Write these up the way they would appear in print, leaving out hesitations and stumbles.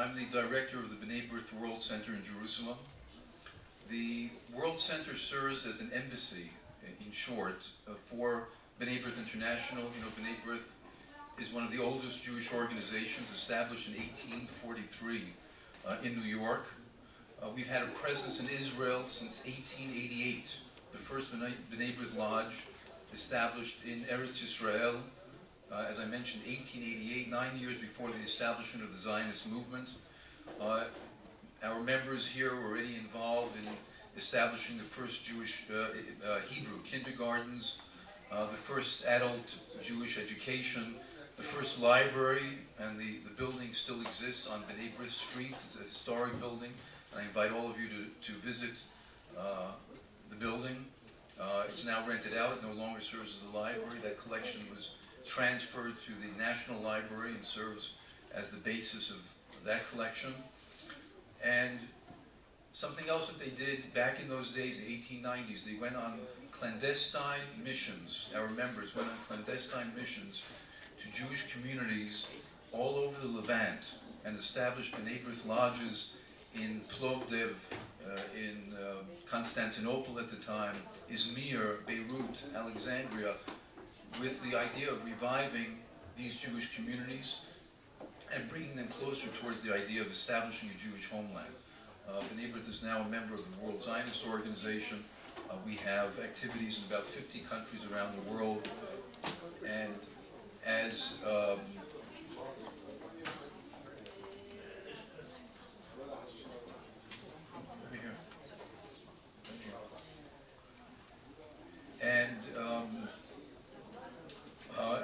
I'm the director of the B'nai B'rith World Center in Jerusalem. The World Center serves as an embassy, in short, for B'nai B'rith International. You know, B'nai B'rith is one of the oldest Jewish organizations, established in 1843 in New York. We've had a presence in Israel since 1888. The first B'nai B'rith Lodge established in Eretz Yisrael, as I mentioned, 1888, 9 years before the establishment of the Zionist movement. Our members here were already involved in establishing the first Jewish Hebrew kindergartens, the first adult Jewish education, the first library, and the building still exists on B'nai B'rith Street. It's a historic building, and I invite all of you to visit the building. It's now rented out. It no longer serves as a library. That collection was transferred to the National Library and serves as the basis of that collection. And something else that they did back in those days, in the 1890s, they went on clandestine missions. Our members went on clandestine missions to Jewish communities all over the Levant and established B'nai B'rith lodges in Plovdiv, in Constantinople at the time, Izmir, Beirut, Alexandria, with the idea of reviving these Jewish communities and bringing them closer towards the idea of establishing a Jewish homeland. B'nai B'rith is now a member of the World Zionist Organization. We have activities in about 50 countries around the world, and as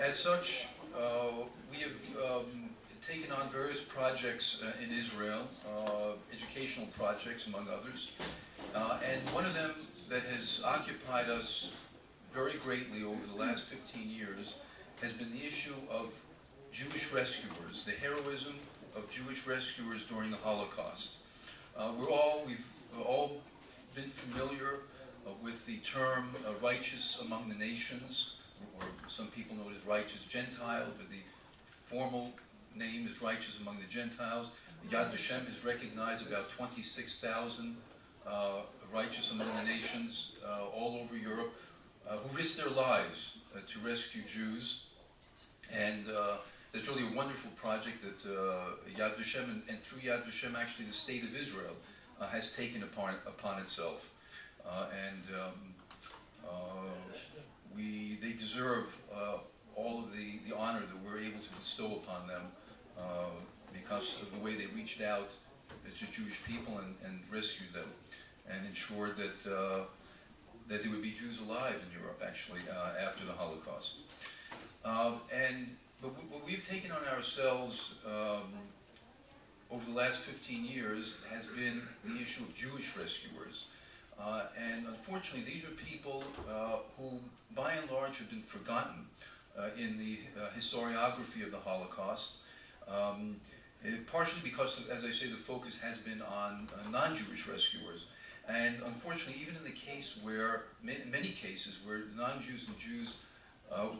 as such, we have taken on various projects in Israel, educational projects among others, and one of them that has occupied us very greatly over the last 15 years has been the issue of Jewish rescuers, the heroism of Jewish rescuers during the Holocaust. We've all been familiar with the term righteous among the nations, or some people know it as Rightous Gentiles, but the formal name is righteous among the Gentiles. Yad Vashem has recognized about 26,000 righteous among the nations all over Europe who risked their lives to rescue Jews. And there's really a wonderful project that Yad Vashem, and through Yad Vashem, actually the state of Israel has taken upon itself. They deserve all of the honor that we're able to bestow upon them because of the way they reached out to Jewish people and rescued them and ensured that that there would be Jews alive in Europe, actually, after the Holocaust. But what we've taken on ourselves over the last 15 years has been the issue of Jewish rescuers. And unfortunately, these are people who, by and large, have been forgotten in the historiography of the Holocaust, partially because, as I say, the focus has been on non-Jewish rescuers. And unfortunately, even in the case where, many cases where non-Jews and Jews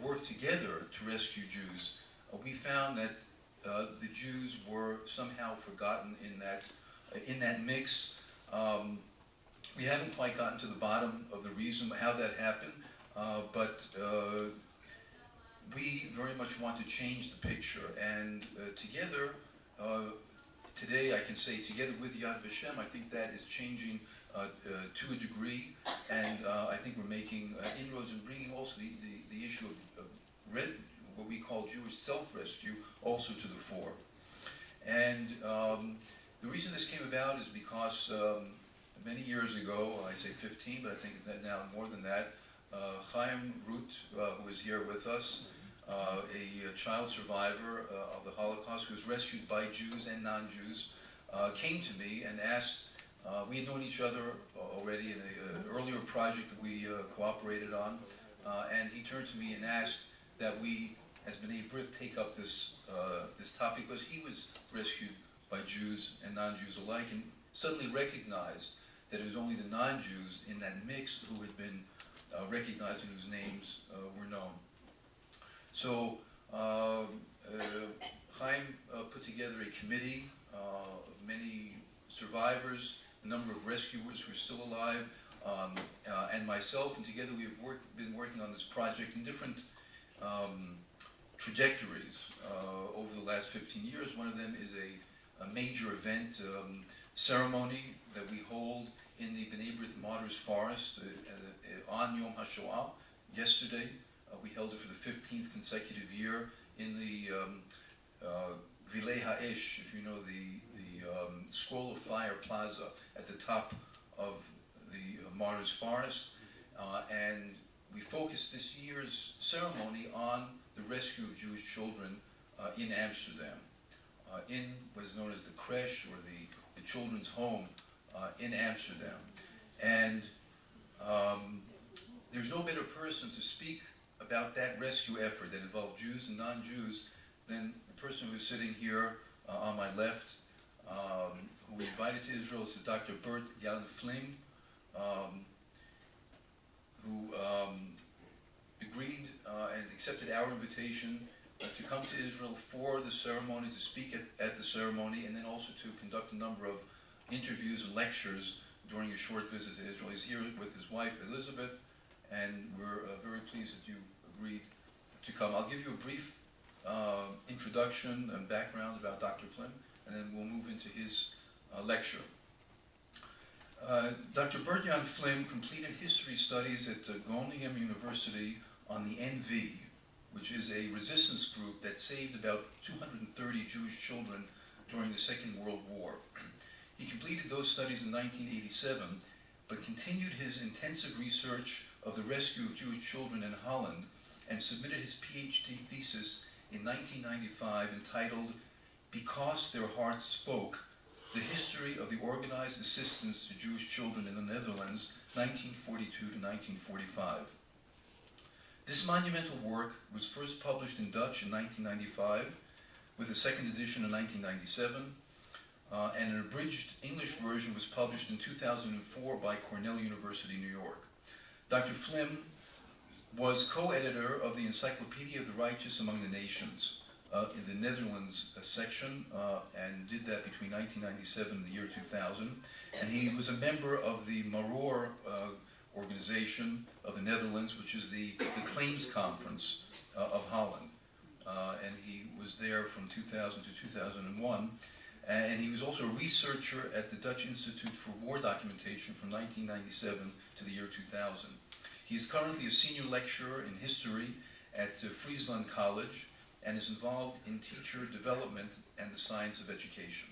worked together to rescue Jews, we found that the Jews were somehow forgotten in that mix. We haven't quite gotten to the bottom of the reason how that happened, but we very much want to change the picture. And together, today I can say, together with Yad Vashem, I think that is changing to a degree, and I think we're making inroads and bringing also the issue of what we call Jewish self-rescue also to the fore. And the reason this came about is because many years ago, I say 15, but I think that now more than that, Chaim Root, who is here with us, a child survivor of the Holocaust who was rescued by Jews and non-Jews, came to me and asked, we had known each other already in an earlier project that we cooperated on, and he turned to me and asked that we, as B'nai B'rith, take up this topic because he was rescued by Jews and non-Jews alike, and suddenly recognized that it was only the non-Jews in that mix who had been recognized and whose names were known. So Chaim put together a committee of many survivors, a number of rescuers who are still alive, and myself, and together we have been working on this project in different trajectories over the last 15 years. One of them is a major event, ceremony that we hold in the B'nai B'rith Martyrs Forest on Yom HaShoah. Yesterday, we held it for the 15th consecutive year in the Gvilei Ha'esh, if you know the Scroll of Fire Plaza at the top of the Martyrs Forest. And we focused this year's ceremony on the rescue of Jewish children in Amsterdam, in what is known as the creche, or the children's home in Amsterdam. And there's no better person to speak about that rescue effort that involved Jews and non-Jews than the person who is sitting here on my left, who we invited to Israel. This is Dr. Bert Jan Flim, who agreed and accepted our invitation to come to Israel for the ceremony, to speak at the ceremony, and then also to conduct a number of interviews and lectures during a short visit to Israel. He's here with his wife, Elizabeth, and we're very pleased that you agreed to come. I'll give you a brief introduction and background about Dr. Flim, and then we'll move into his lecture. Dr. Bert Jan Flim completed history studies at Groningen University on the NV, which is a resistance group that saved about 230 Jewish children during the Second World War. He completed those studies in 1987, but continued his intensive research of the rescue of Jewish children in Holland and submitted his PhD thesis in 1995 entitled "Because Their Hearts Spoke, The History of the Organized Assistance to Jewish Children in the Netherlands, 1942 to 1945. This monumental work was first published in Dutch in 1995, with a second edition in 1997, and an abridged English version was published in 2004 by Cornell University, New York. Dr. Flim was co-editor of the Encyclopedia of the Righteous Among the Nations in the Netherlands section, and did that between 1997 and the year 2000. And he was a member of the Maroor organization of the Netherlands, which is the Claims Conference of Holland. And he was there from 2000 to 2001. And he was also a researcher at the Dutch Institute for War Documentation from 1997 to the year 2000. He is currently a senior lecturer in history at Friesland College and is involved in teacher development and the science of education.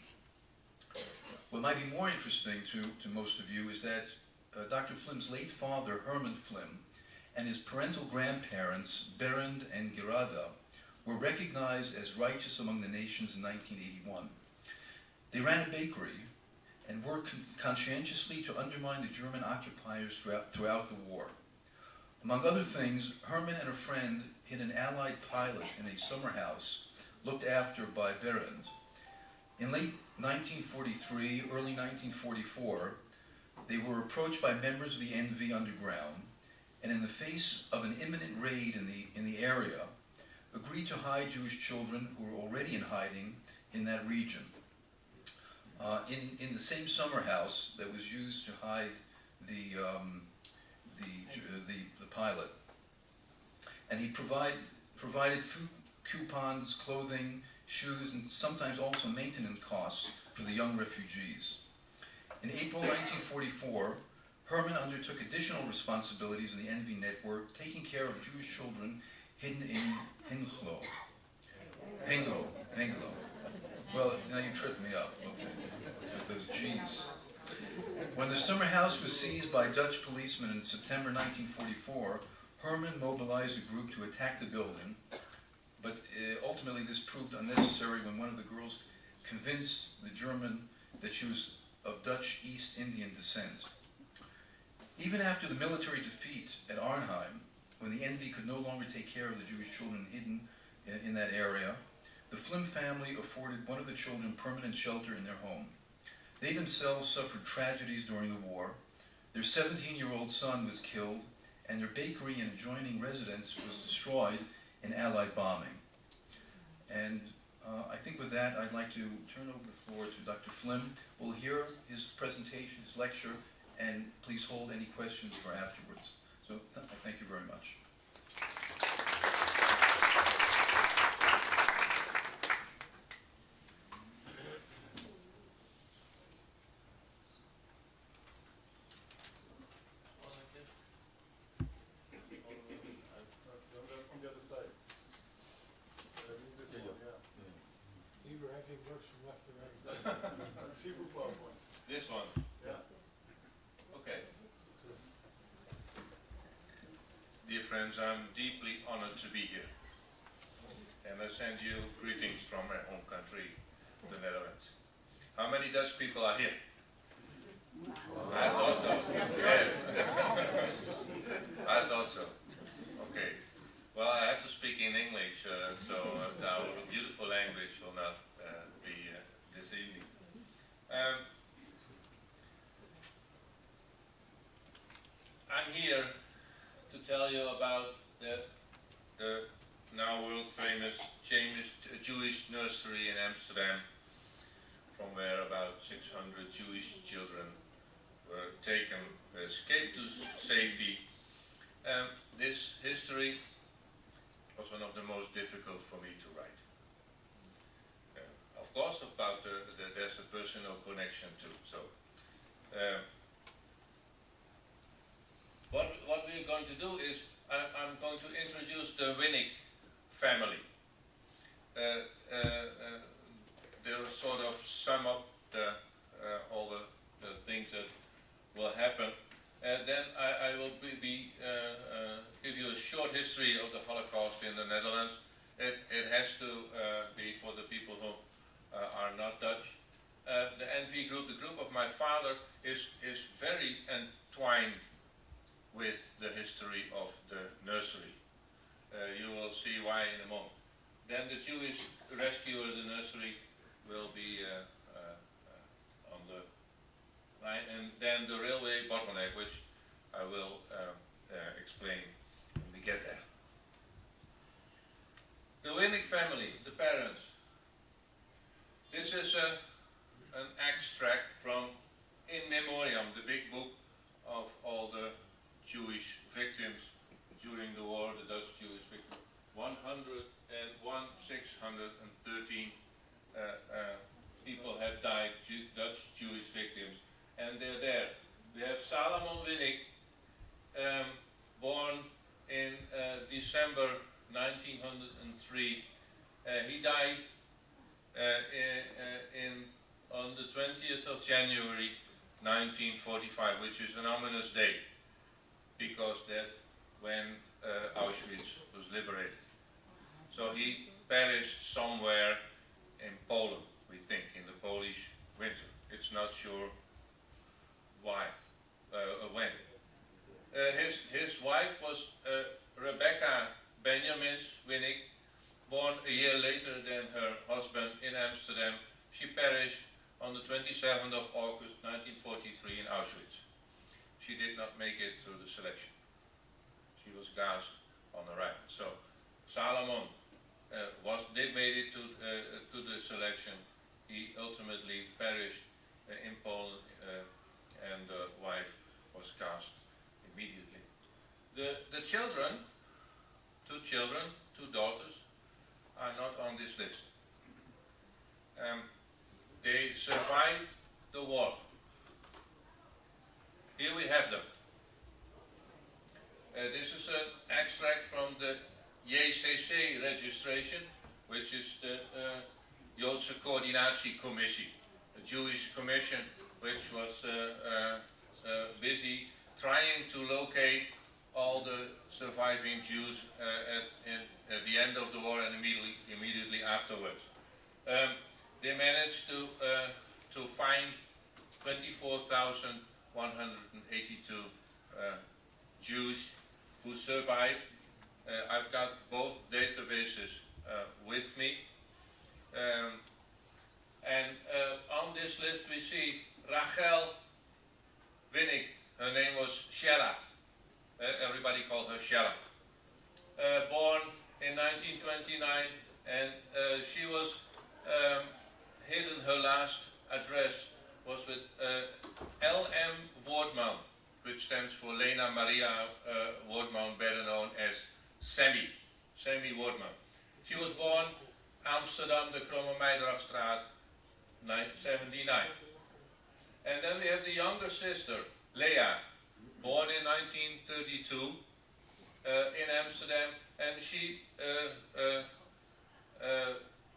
What might be more interesting to most of you is that Dr. Flim's late father, Herman Flim, and his parental grandparents, Berend and Gerada, were recognized as righteous among the nations in 1981. They ran a bakery and worked conscientiously to undermine the German occupiers throughout the war. Among other things, Herman and a friend hid an Allied pilot in a summer house looked after by Berend. In late 1943, early 1944, they were approached by members of the NV underground, and in the face of an imminent raid in the area, agreed to hide Jewish children who were already in hiding in that region. In the same summer house that was used to hide the pilot, and he provided food coupons, clothing, shoes, and sometimes also maintenance costs for the young refugees. In April 1944, Herman undertook additional responsibilities in the NV network, taking care of Jewish children hidden in Hengelo. Well, now you tripped me up, okay, with those G's. When the summer house was seized by Dutch policemen in September 1944, Herman mobilized a group to attack the building, but ultimately this proved unnecessary when one of the girls convinced the German that she was of Dutch East Indian descent. Even after the military defeat at Arnhem, when the NV could no longer take care of the Jewish children hidden in that area, the Flim family afforded one of the children permanent shelter in their home. They themselves suffered tragedies during the war. Their 17-year-old son was killed, and their bakery and adjoining residence was destroyed in Allied bombing. And I think with that, I'd like to turn over the floor to Dr. Flynn. We'll hear his presentation, his lecture, and please hold any questions for afterwards. So thank you very much. On the other side. Everything works from left to right. That's Hebrew PowerPoint. This one? Yeah. Okay. Dear friends, I'm deeply honored to be here. And I send you greetings from my home country, the Netherlands. How many Dutch people are here? I thought so. Yes. I thought so. Okay. Well, I have to speak in English, so our beautiful language will not be this evening. I'm here to tell you about the now world famous Jewish nursery in Amsterdam, from where about 600 Jewish children were taken, escaped to safety. This history was one of the most difficult for me to write. Of course, about there's a personal connection too. So, what we're going to do is I'm going to introduce the Winnick family. They'll sort of sum up all the things that will happen. Then I will give you a short history of the Holocaust in the Netherlands. It has to be for the people who are not Dutch. The NV group, the group of my father, is very entwined with the history of the nursery. You will see why in a moment. Then the Jewish rescuer of the nursery will be on the line, and then the railway bottleneck, which I will explain when we get there. The Winnick family, the parents. This is an extract from In Memoriam, the big book of all the Jewish victims during the war, the Dutch Jewish victims. 613 people have died, Dutch Jewish victims, and they're there. We have Salomon Winnick, born in December 1903. He died on the 20th of January 1945, which is an ominous day, because that when Auschwitz was liberated. So he perished somewhere in Poland, we think, in the Polish winter. It's not sure why, when. His wife was Rebecca Benjamin Winnick, born a year later than her husband in Amsterdam. She perished on the 27th of August 1943 in Auschwitz. She did not make it through the selection. She was gassed on arrival. So Salomon did made it to the selection. He ultimately perished in Poland, and the wife was cast immediately. The children, two daughters, are not on this list. They survived the war. Here we have them. This is an extract from the JCC registration, which is the Joodse Coördinatiecommissie, a Jewish commission which was busy trying to locate all the surviving Jews at the end of the war and immediately afterwards. They managed to find 24,182 Jews who survived. I've got both databases with me. On this list we see Rachel Winnick. Her name was Shella. Everybody called her Shella. Born in 1929 and she was hidden. Her last address was with L.M. Woordman, which stands for Lena Maria Woordman, better known as Sammy Woordman. She was born Amsterdam, de Kromme Meijerachstraat, 79. And then we have the younger sister, Lea, born in 1932 in Amsterdam, and she,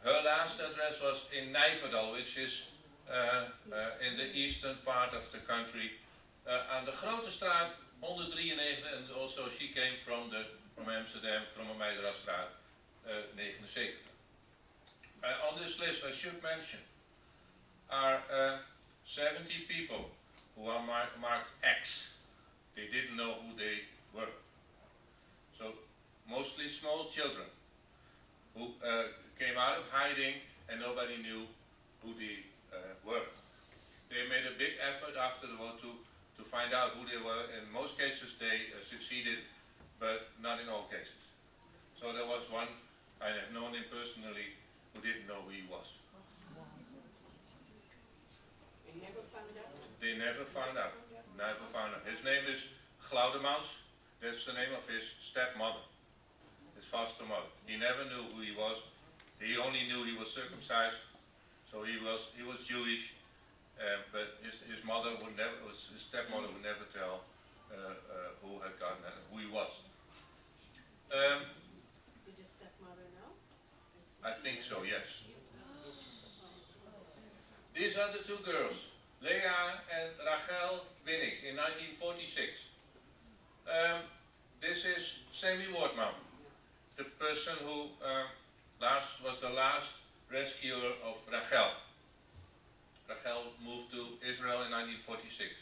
her last address was in Nijverdal, which is in the eastern part of the country, aan de Grote Straat 193, and also she came from Amsterdam, Kromme Meijerachstraat 79. On this list, I should mention, are 70 people who are marked X. They didn't know who they were. So, mostly small children who came out of hiding and nobody knew who they were. They made a big effort after the war to find out who they were. In most cases they succeeded, but not in all cases. So there was one, I have known him personally, who didn't know who he was. They never found out? They never found out. Never found out. His name is Glaudemans. That's the name of his stepmother, his foster mother. He never knew who he was. He only knew he was circumcised, so he was Jewish. But his mother would never, his stepmother would never tell who had gotten it, who he was. Did your stepmother know? I think so, yes. These are the two girls, Lea and Rachel Winnick, in 1946. This is Sammy Woordman, the person who was the last rescuer of Rachel. Rachel moved to Israel in 1946.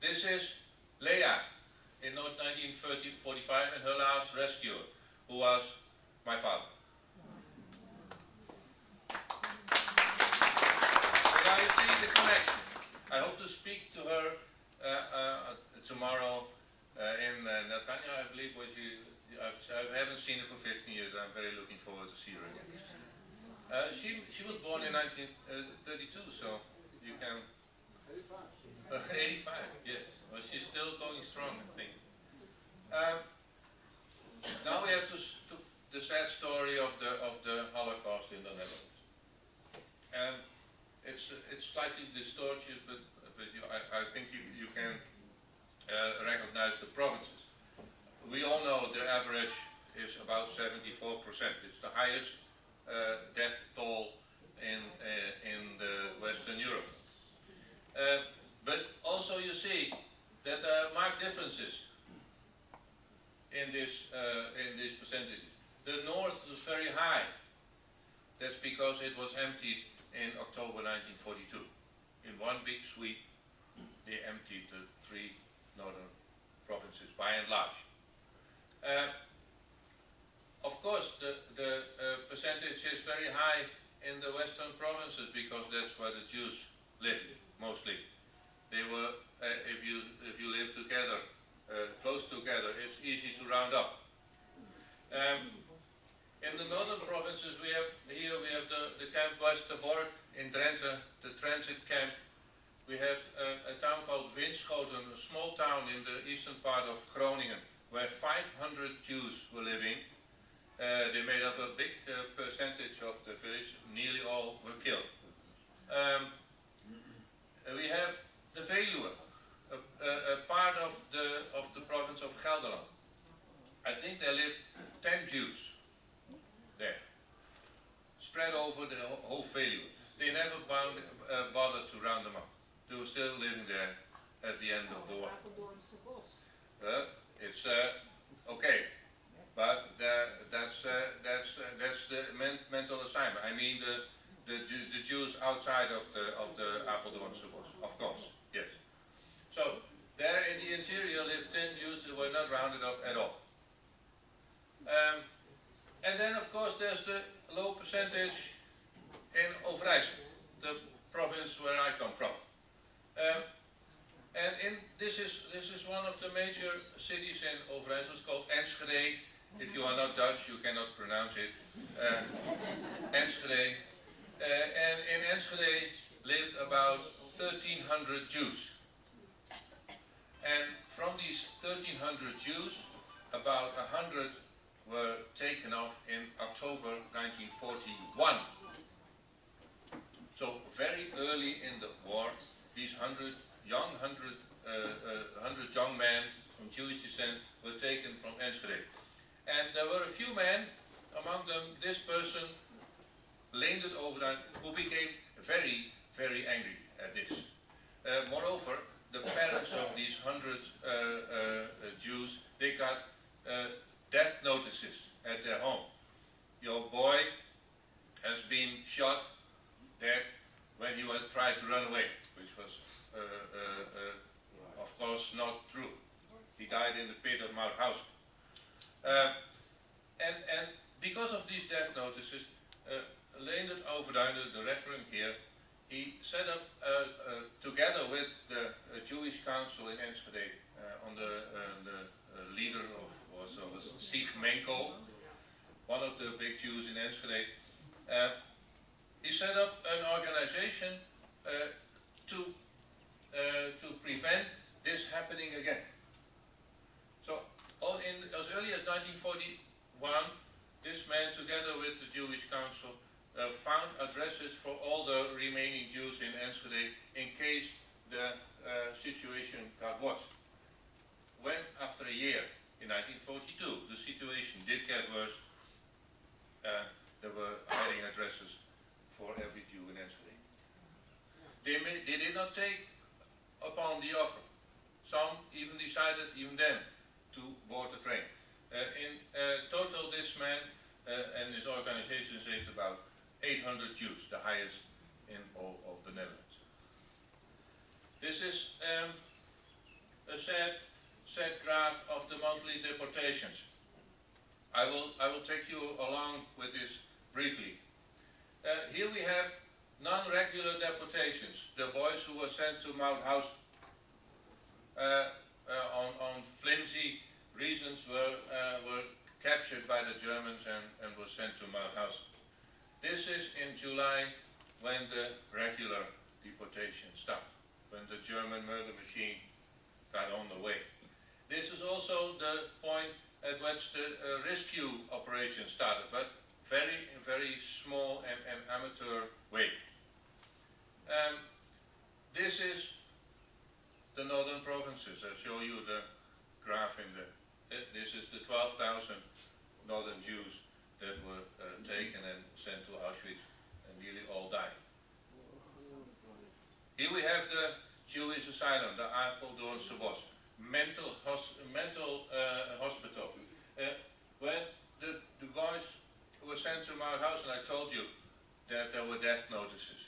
This is Lea in 1945, and her last rescuer, who was my father. Now you see the connection. I hope to speak to her tomorrow in Netanya, I believe, where I haven't seen her for 15 years. I'm very looking forward to see her again. She was born in 1932, so you can... 85, yes. Well, she's still going strong, I think. Now we have the sad story of the Holocaust in the Netherlands. It's slightly distorted, but I think you can recognize the provinces. We all know the average is about 74%. It's the highest death toll in the Western Europe. But also you see that there are marked differences in these percentages. The north was very high. That's because it was emptied in October 1942. In one big sweep, they emptied the three northern provinces, by and large. Of course, the percentage is very high in the western provinces because that's where the Jews lived, mostly. They were, if you live together, close together, it's easy to round up. In the northern provinces, we have the camp Westerbork in Drenthe, the transit camp. We have a town called Winschoten, a small town in the eastern part of Groningen, where 500 Jews were living. They made up a big percentage of the village. Nearly all were killed. We have the Veluwe, a part of the province of Gelderland. I think there lived 10 Jews there, spread over the whole Veluwe. They never bothered to round them up. They were still living there at the end of the war. It's okay, but that's the mental assignment. I mean the Jews outside of the Apeldoornse Bos, of course, yes. So there in the interior lived 10 Jews who were not rounded up at all. And then of course there's the low percentage in Overijssel, the province where I come from. And this is one of the major cities in Overijssel. It's called Enschede, If you are not Dutch, you cannot pronounce it. Enschede. And in Enschede lived about 1,300 Jews. And from these 1,300 Jews, about 100 were taken off in October 1941. So very early in the war, these 100 young men from Jewish descent were taken from Enschede. And there were a few men, among them this person, Leendert Overduin, who became very, very angry at this. Moreover, the parents of these 100 Jews, they got death notices at their home. Your boy has been shot dead when he had tried to run away, which was of course not true. He died in the pit of Mauthausen. And because of these death notices, Leendert Overduin, the referent here, he set up, together with the Jewish Council in Enschede, on the leader was Sieg Menko, one of the big Jews in Enschede. He set up an organization to prevent this happening again. So, as early as 1941, this man, together with the Jewish Council, found addresses for all the remaining Jews in Enschede in case the situation got worse. When, after a year, in 1942, the situation did get worse, there were hiding addresses for every Jew in Enschede. They did not take upon the offer. Some even decided, even then, to board the train. In total, this man and his organization saved about 800 Jews, the highest in all of the Netherlands. This is a sad graph of the monthly deportations. I will take you along with this briefly. Here we have non-regular deportations. The boys who were sent to Mauthausen on flimsy reasons were captured by the Germans and were sent to Mauthausen. This is in July when the regular deportation started, when the German murder machine got on the way. This is also the point at which the rescue operation started, but very small and amateur way. This is the northern provinces. I'll show you the graph in this is the 12,000 northern Jews that were taken and sent to Auschwitz and nearly all died. Here we have the Jewish asylum, the Apeldoornse Bos, mental hospital. When the boys who were sent to Mauthausen, I told you that there were death notices.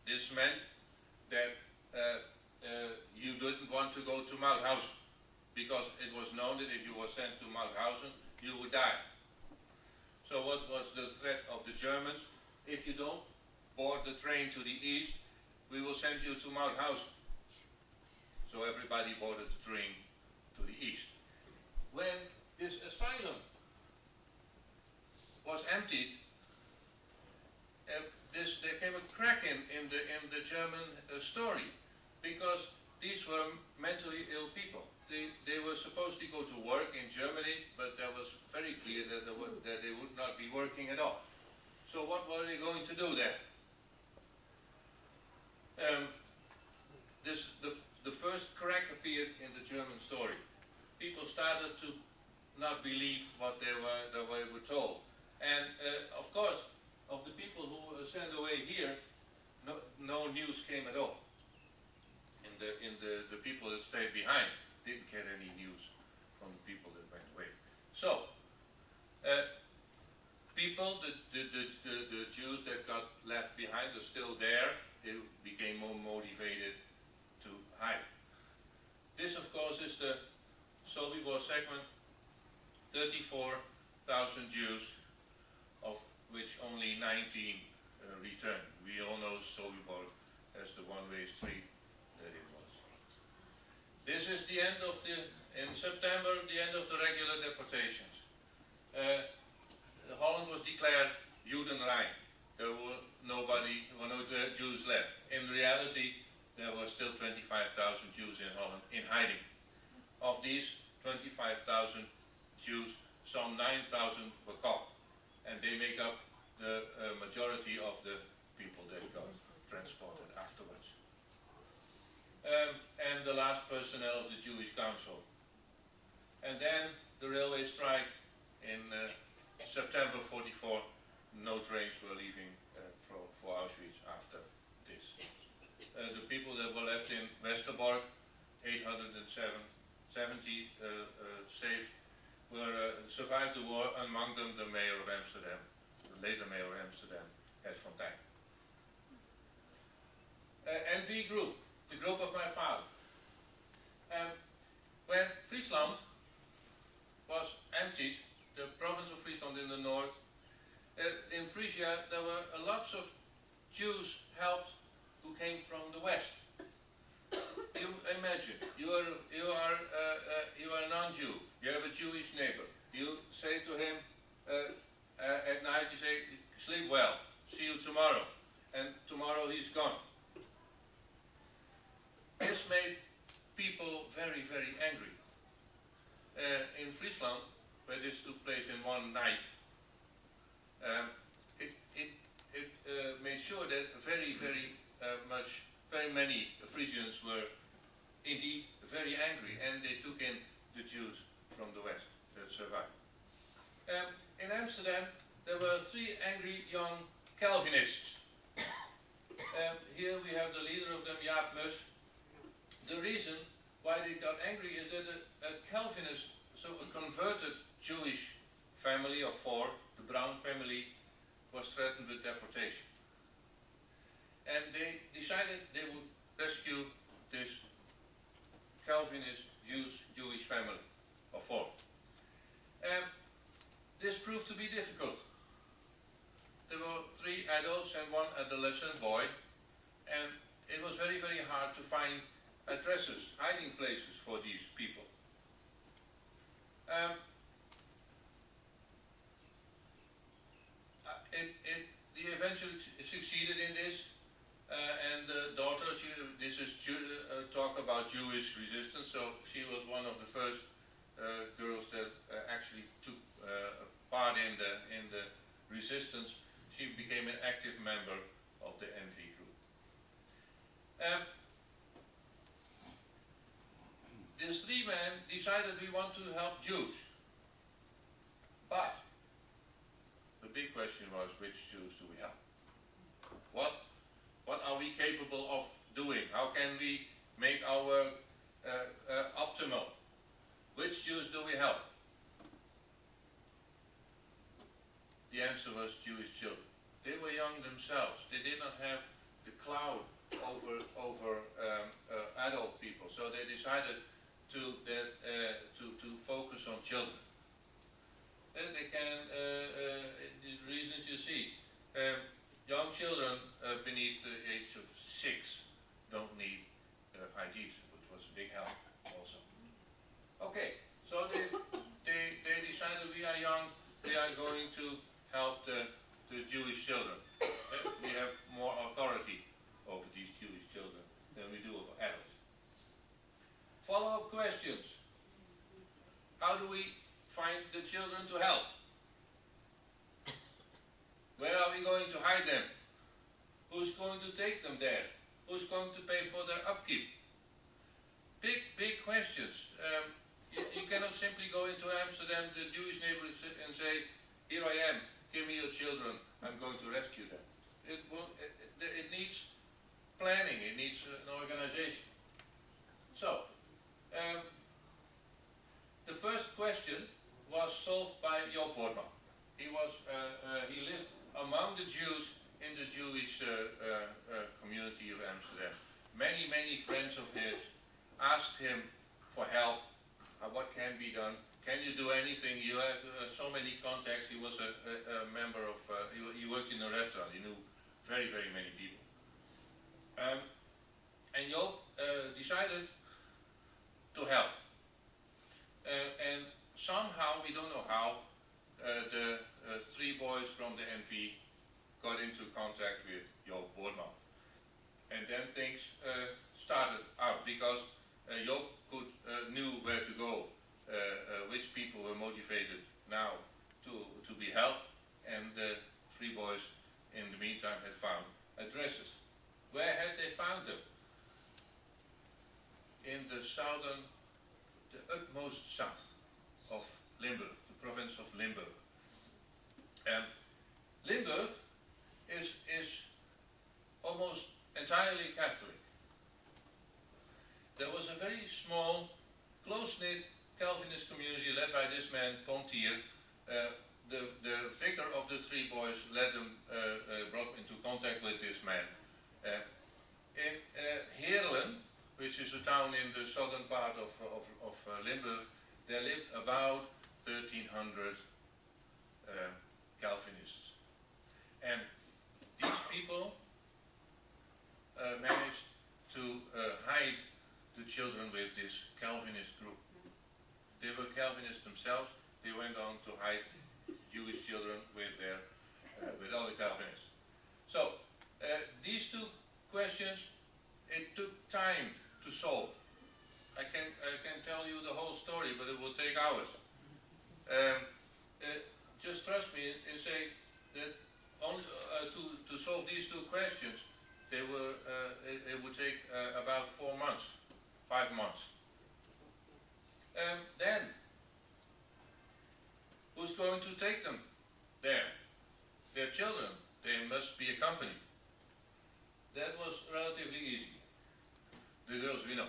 This meant that you didn't want to go to Mauthausen, because it was known that if you were sent to Mauthausen, you would die. So what was the threat of the Germans? If you don't board the train to the east, we will send you to Mauthausen. So everybody boarded the train to the east. When this asylum was emptied, there came a crack in the German story, because these were mentally ill people. They were supposed to go to work in Germany, but that was very clear that they would not be working at all. So what were they going to do there? The first crack appeared in the German story. People started to not believe what they were told. And of course, of the people who were sent away here, no news came at all. The people that stayed behind didn't get any news from the people that went away. So, the Jews that got left behind are still there. They became more motivated to hide. This, of course, is the Sobibor segment. 34,000 Jews, of which only 19 returned. We all know Sobibor as the one-way street that it was. This is the end of in September, the end of the regular deportations. Holland was declared Judenrein. There were no Jews left. In reality, there were still 25,000 Jews in Holland in hiding. Of these 25,000 Jews, some 9,000 were caught, and they make up the majority of the people that got transported afterwards. And the last personnel of the Jewish Council. And then the railway strike in September 44, no trains were leaving for Auschwitz after this. The people that were left in Westerbork, 870 safe, survived the war, among them the mayor of Amsterdam, the later mayor of Amsterdam, Ed van Dijk. NV group, the group of my father. When Friesland was emptied, the province of Friesland in the north, in Frisia there were lots of Jews helped who came from the west. You imagine, you are a non-Jew, you have a Jewish neighbor, you say to him at night, you say, sleep well, see you tomorrow, and tomorrow he's gone. This made people very, very angry. In Friesland, where this took place in one night, it made sure that very many Frisians were indeed very angry, and they took in the Jews from the west that survived. In Amsterdam, there were 3 angry young Calvinists. Here we have the leader of them, Jaap Mus. The reason why they got angry is that a Calvinist, so a converted Jewish family of 4, the Brown family, was threatened with deportation. And they decided they would rescue this Calvinist Jewish family of 4. This proved to be difficult. There were 3 adults and 1 adolescent boy, and it was very, very hard to find addresses, hiding places for these people. They eventually succeeded in this, and the daughter, this is talk about Jewish resistance, so she was one of the first girls that actually took part in the resistance. She became an active member of the NV group. These 3 men decided we want to help Jews. But the big question was, which Jews do we help? What are we capable of doing? How can we make our optimal? Which Jews do we help? The answer was Jewish children. They were young themselves. They did not have the cloud over adult people, so they decided to focus on children. And they can, the reasons you see, young children beneath the age of 6 don't need IDs, which was a big help also. Okay, so they decided we are young, we are going to help the Jewish children. We have more authority over these Jewish children than we do over adults. Follow-up questions. How do we find the children to help? Where are we going to hide them? Who's going to take them there? Who's going to pay for their upkeep? Big questions. You cannot simply go into Amsterdam, the Jewish neighborhood, and say, here I am, give me your children, I'm going to rescue them. It needs planning, it needs an organization. So, the first question was solved by Joop Wortman. He lived among the Jews in the Jewish community of Amsterdam. Many friends of his asked him for help. What can be done? Can you do anything? You have so many contacts. He was a member of, he worked in a restaurant. He knew very many people. And Joop decided to help. And somehow, we don't know how, Joop knew where to go, which people were motivated now to be helped, and the three boys in the meantime had found addresses. Where had they found them? In the utmost south of Limburg, the province of Limburg. And Limburg is almost entirely Catholic. There was a very small, close-knit Calvinist community led by this man, Pontier. The vicar of the three boys brought them into contact with this man. In Heerlen, which is a town in the southern part of Limburg, there lived about 1,300 Calvinists. And these people managed to hide the children with this Calvinist group. They were Calvinists themselves. They went on to hide Jewish children with other Calvinists. So these two questions, it took time to solve. I can tell you the whole story, but it will take hours. Just trust me and say that only to solve these two questions, it would take about 4 months, 5 months. Then, who's going to take them there? Their children. They must be accompanied. That was relatively easy. The girls we know.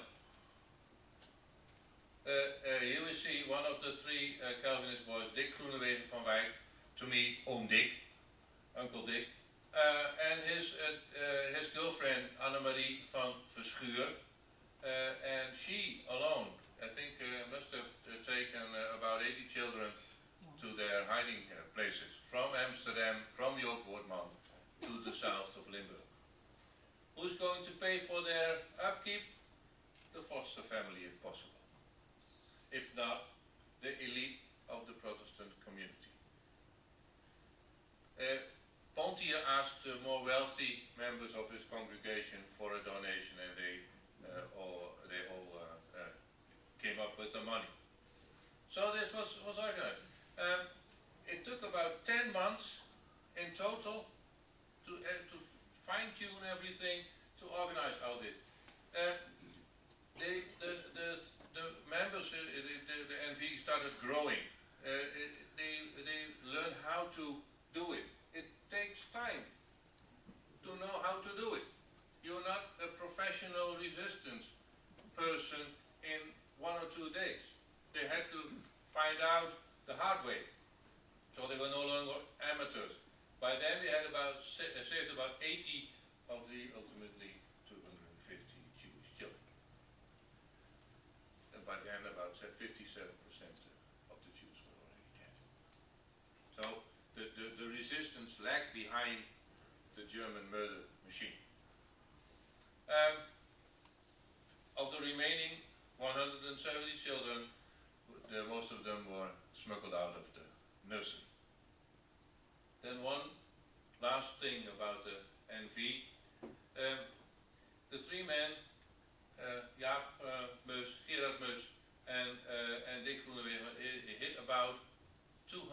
Here we see one of the three Calvinist boys, Dick Groenewegen van Wijk, to me, Oom Dick, Uncle Dick, and his girlfriend, Annemarie van Verschuur, and she alone, I think, must have taken about 80 children to their hiding places, from Amsterdam, from Joop Wortman, to the south of Limburg. Who's going to pay for their upkeep? The foster family, if possible. If not, the elite of the Protestant community. Pontier asked the more wealthy members of his congregation for a donation, and they all came up with the money. So this was organized. It took about 10 months in total to fine-tune everything, to organize all this. The members, the NV started growing. They learned how to do it. It takes time to know how to do it. You're not a professional resistance person in 1 or 2 days. They had to find out the hard way. So they were no longer amateurs. By then they had saved about 80 of the ultimately 250 Jewish children. And by then about 57% of the Jews were already dead. So the resistance lagged behind the German murder machine. Of the remaining 170 children, most of them were smuggled out of the nursery. Then one last thing about the NV. The three men, Jaap Meus, Gerard Meus, and Dick Groenewegen, hit about 200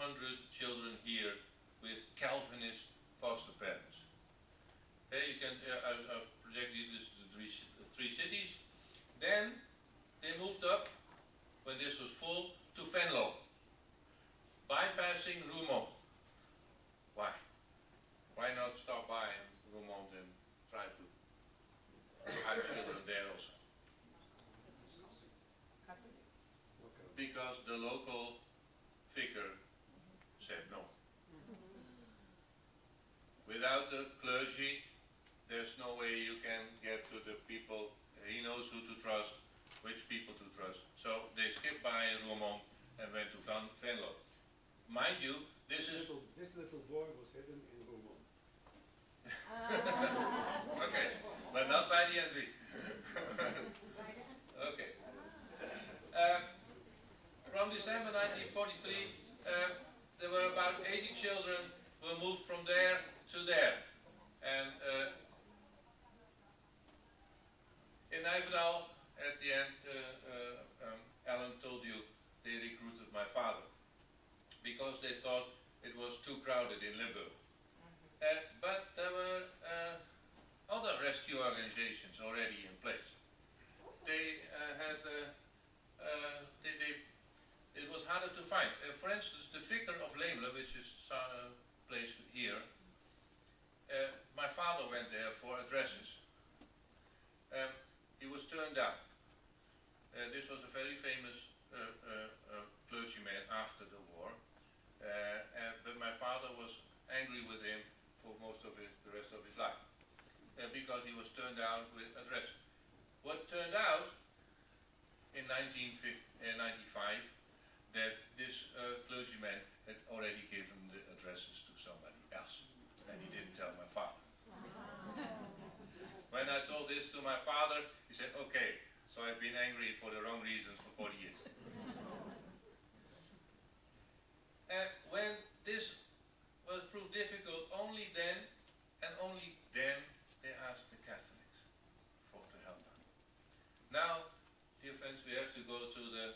children here with Calvinist foster parents. You can, I've projected this to the three cities. Then they moved up, when this was full, to Venlo, bypassing Roermond. Why? Why not stop by Roermond and try to hide children there also? Because the local figure said no. Without the clergy, there's no way you can get to the people. He knows who to trust, which people to trust. So they skipped by Roermond and went to Venlo. Mind you, this little boy was hidden in Roermond. Okay, but not by the NV. Okay. From December 1943, there were about 80 children who were moved from there to there. And in Nijverdal, at the end, rescue organizations already in place. They had, it was harder to find. For instance, the vicar of Leemle, which is placed here, my father went there for addresses. He was turned down. This was a very famous clergyman after the war, but my father was angry with him for most of the rest of his life, because he was turned down with addresses. What turned out in 1995 that this clergyman had already given the addresses to somebody else, and he didn't tell my father. When I told this to my father, he said, okay, so I've been angry for the wrong reasons for 40 years. And when this was proved difficult, only then, and only then, they asked the Catholics to help out. Now, dear friends, we have to go to the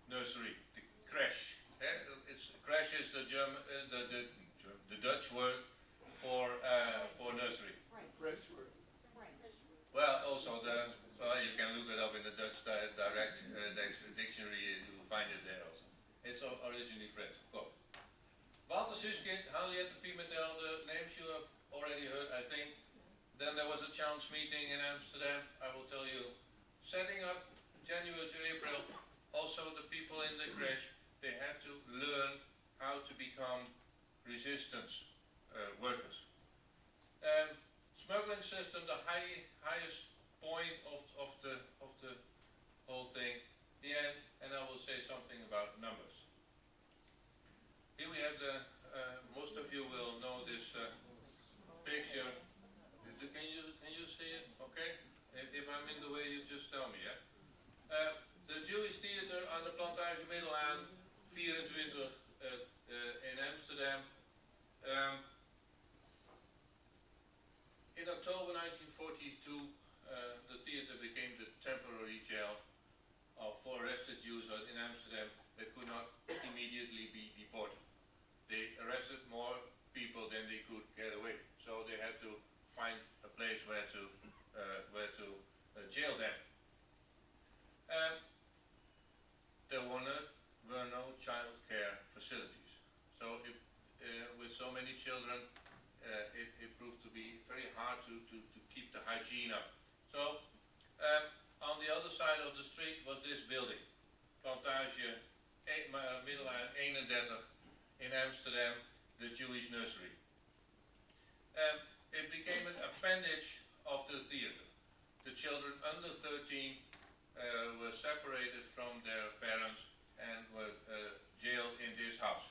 nursery, the crèche. Crèche is the German, the Dutch word for nursery. French word. Well, also you can look it up in the Dutch dictionary. You will find it there also. It's originally French, of course. Walter Suskind, Henriette Pimentel, the names you have already heard, I think. Then there was a chance meeting in Amsterdam. I will tell you, setting up January to April. Also, the people in the crèche, they had to learn how to become resistance workers. Smuggling system, the highest point of the whole thing, the end, and I will say something about numbers. Here we have the, most of you will know this picture. Can you see it? Okay? If I'm in the way, you just tell me, yeah? The Jewish theater aan de Plantage Middelaan, 24 in Amsterdam. In October 1942, the theater became the temporary jail for arrested Jews in Amsterdam that could not immediately be deported. They arrested more people than they could get away, so they had to find a place where to jail them. There were no child care facilities, so with so many children, it proved to be very hard to keep the hygiene up. So on the other side of the street was this building, Plantage Middelaan 31 in Amsterdam, the Jewish nursery. It became an appendage of the theater. The children under 13 were separated from their parents and were jailed in this house.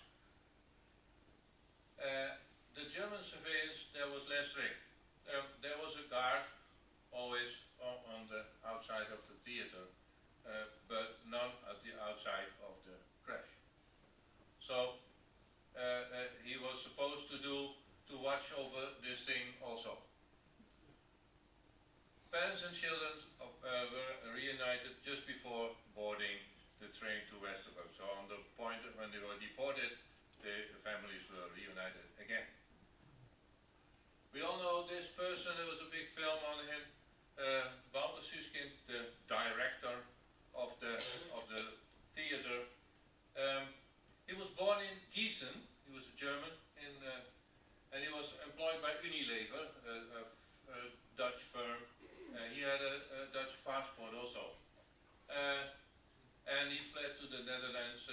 The German surveillance, there was less strict. There was a guard always on the outside of the theater, but none at the outside of the crèche. So he was supposed to watch over this thing also. Parents and children were reunited just before boarding the train to Westerbork. So on the point when they were deported, the families were reunited again. We all know this person. There was a big film on him. Walter Suskind, the director of the theater. He was born in Gießen. He was a German, and he was employed by Unilever, a Dutch firm. He had a Dutch passport also. And he fled to the Netherlands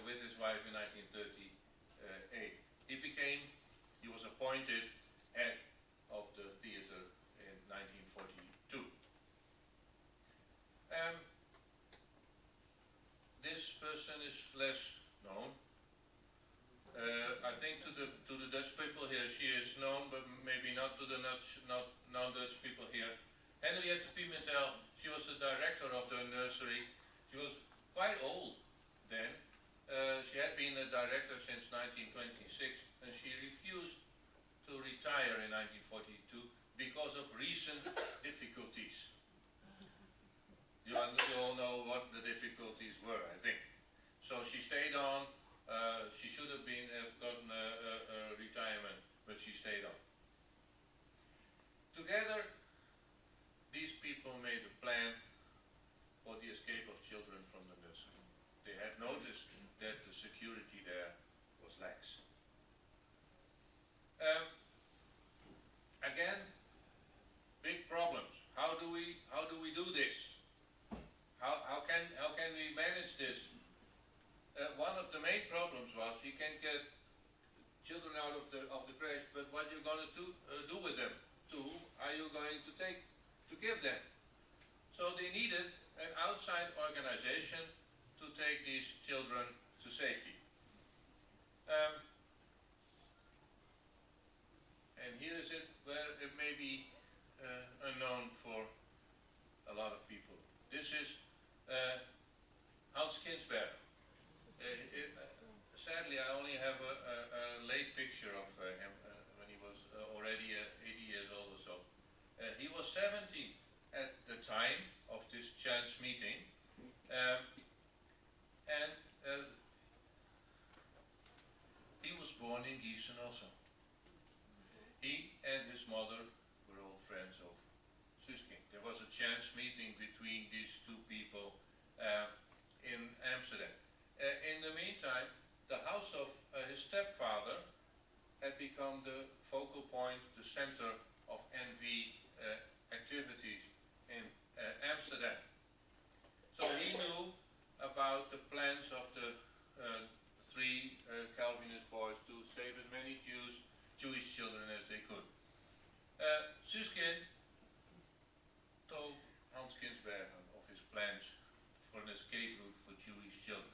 with his wife in 1938. He was appointed head of the theater in 1942. This person is less known. I think to the Dutch people here she is known, but maybe not to the non-Dutch people here. Henriette Pimentel, she was the director of the nursery. She was quite old then. She had been a director since 1926, and she refused to retire in 1942 because of recent difficulties. You all know what the difficulties were, I think. So she stayed on. She should have gotten a retirement, but she stayed on. Together had noticed that the security there was lax. Again, big problems. How do we do this? How can we manage this? One of the main problems was you can get children out of the crash, but what you're going to do with them? To whom are you going to give them? So they needed an outside organization to take these children to safety. And here is it where it may be unknown for a lot of people. This is Hans Kinsberg. Sadly, I only have a late picture of him when he was already 80 years old or so. He was 17 at the time of this chance meeting, and he was born in Gießen also. He and his mother were old friends of Suskind. There was a chance meeting between these two people in Amsterdam. In the meantime, the house of his stepfather had become the focal point, the center of NV activities in Amsterdam. So he knew about the plans of the three Calvinist boys to save as many Jewish children as they could. Suskind told Hans Kinsberg of his plans for an escape route for Jewish children.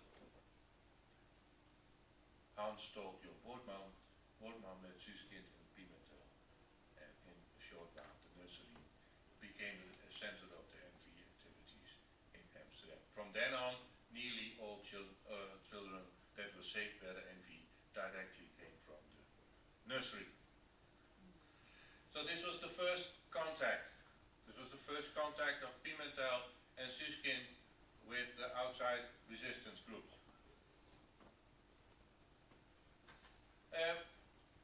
Hans told your Boortman met Suskind in Pimentel, and in a short while the nursery became a center of the NV activities in Amsterdam. From then on, nearly all children that were saved by the NV directly came from the nursery. So this was the first contact. This was the first contact of Pimentel and Suskind with the outside resistance groups.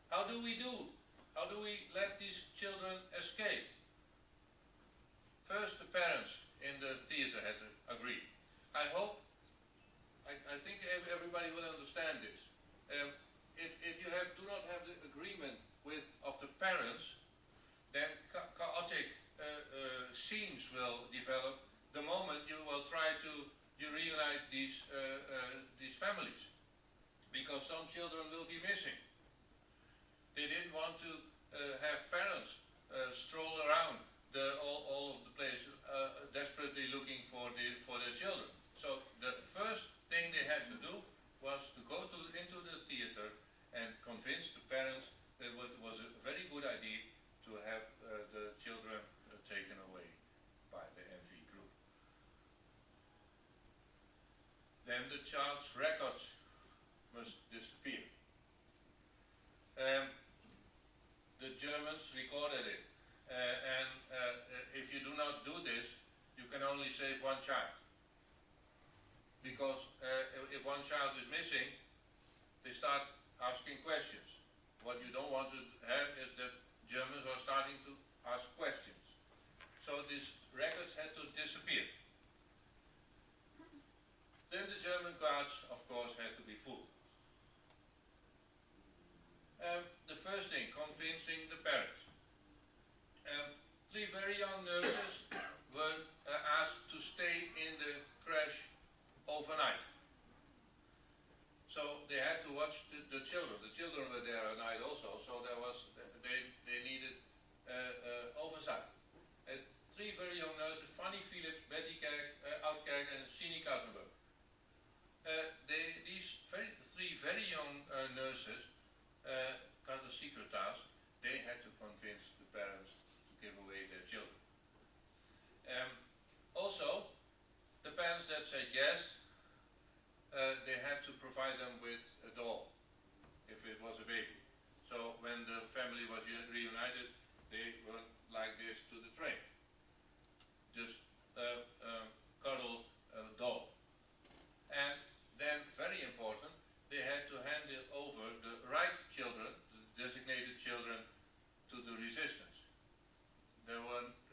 How do we let these children escape? First, the parents in the theater had to agree. I think everybody will understand this. If you do not have the agreement of the parents, then chaotic scenes will develop the moment you will try to reunite these families, because some children will be missing. They didn't want to have parents stroll around all of the place desperately looking for their children. So the first thing they had to do was to go into the theater and convince the parents that it was a very good idea to have the children taken away by the NV group. Then the child's records must disappear. The Germans recorded it, and if you do not do this, you can only save one child. Because if one child is missing, they start asking questions. What you don't want to have is that Germans are starting to ask questions. So these records had to disappear. Then the German cards, of course, had to be full. The first thing, convincing the parents. Three very young nurses were asked to stay in the crash overnight. So they had to watch the children. The children were there at night also, so they needed oversight. Three very young nurses, Fanny Philips, Betty Oudkerk and Sini Kattenburg. These three very young nurses, the secret task, they had to convince the parents to give away their children. Also, the parents that said yes, they had to provide them with a doll, if it was a baby. So when the family was reunited, they went like this to the train. Just cuddle a doll. And then, very important, they had to hand over the right children, the designated children, to the resistance. It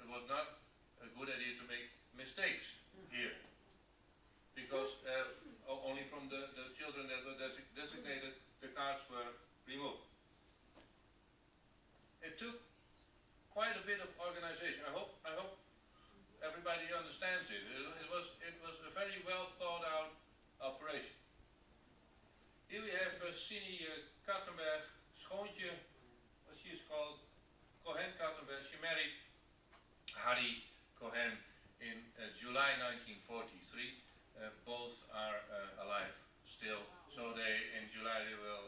was not a good idea to make mistakes here, because only of organization. I hope everybody understands it. It was a very well thought out operation. Here we have Sini Kattenberg, schoontje, what she is called, Cohen Kattenberg. She married Harry Cohen in July 1943. Both are alive still, so in July they will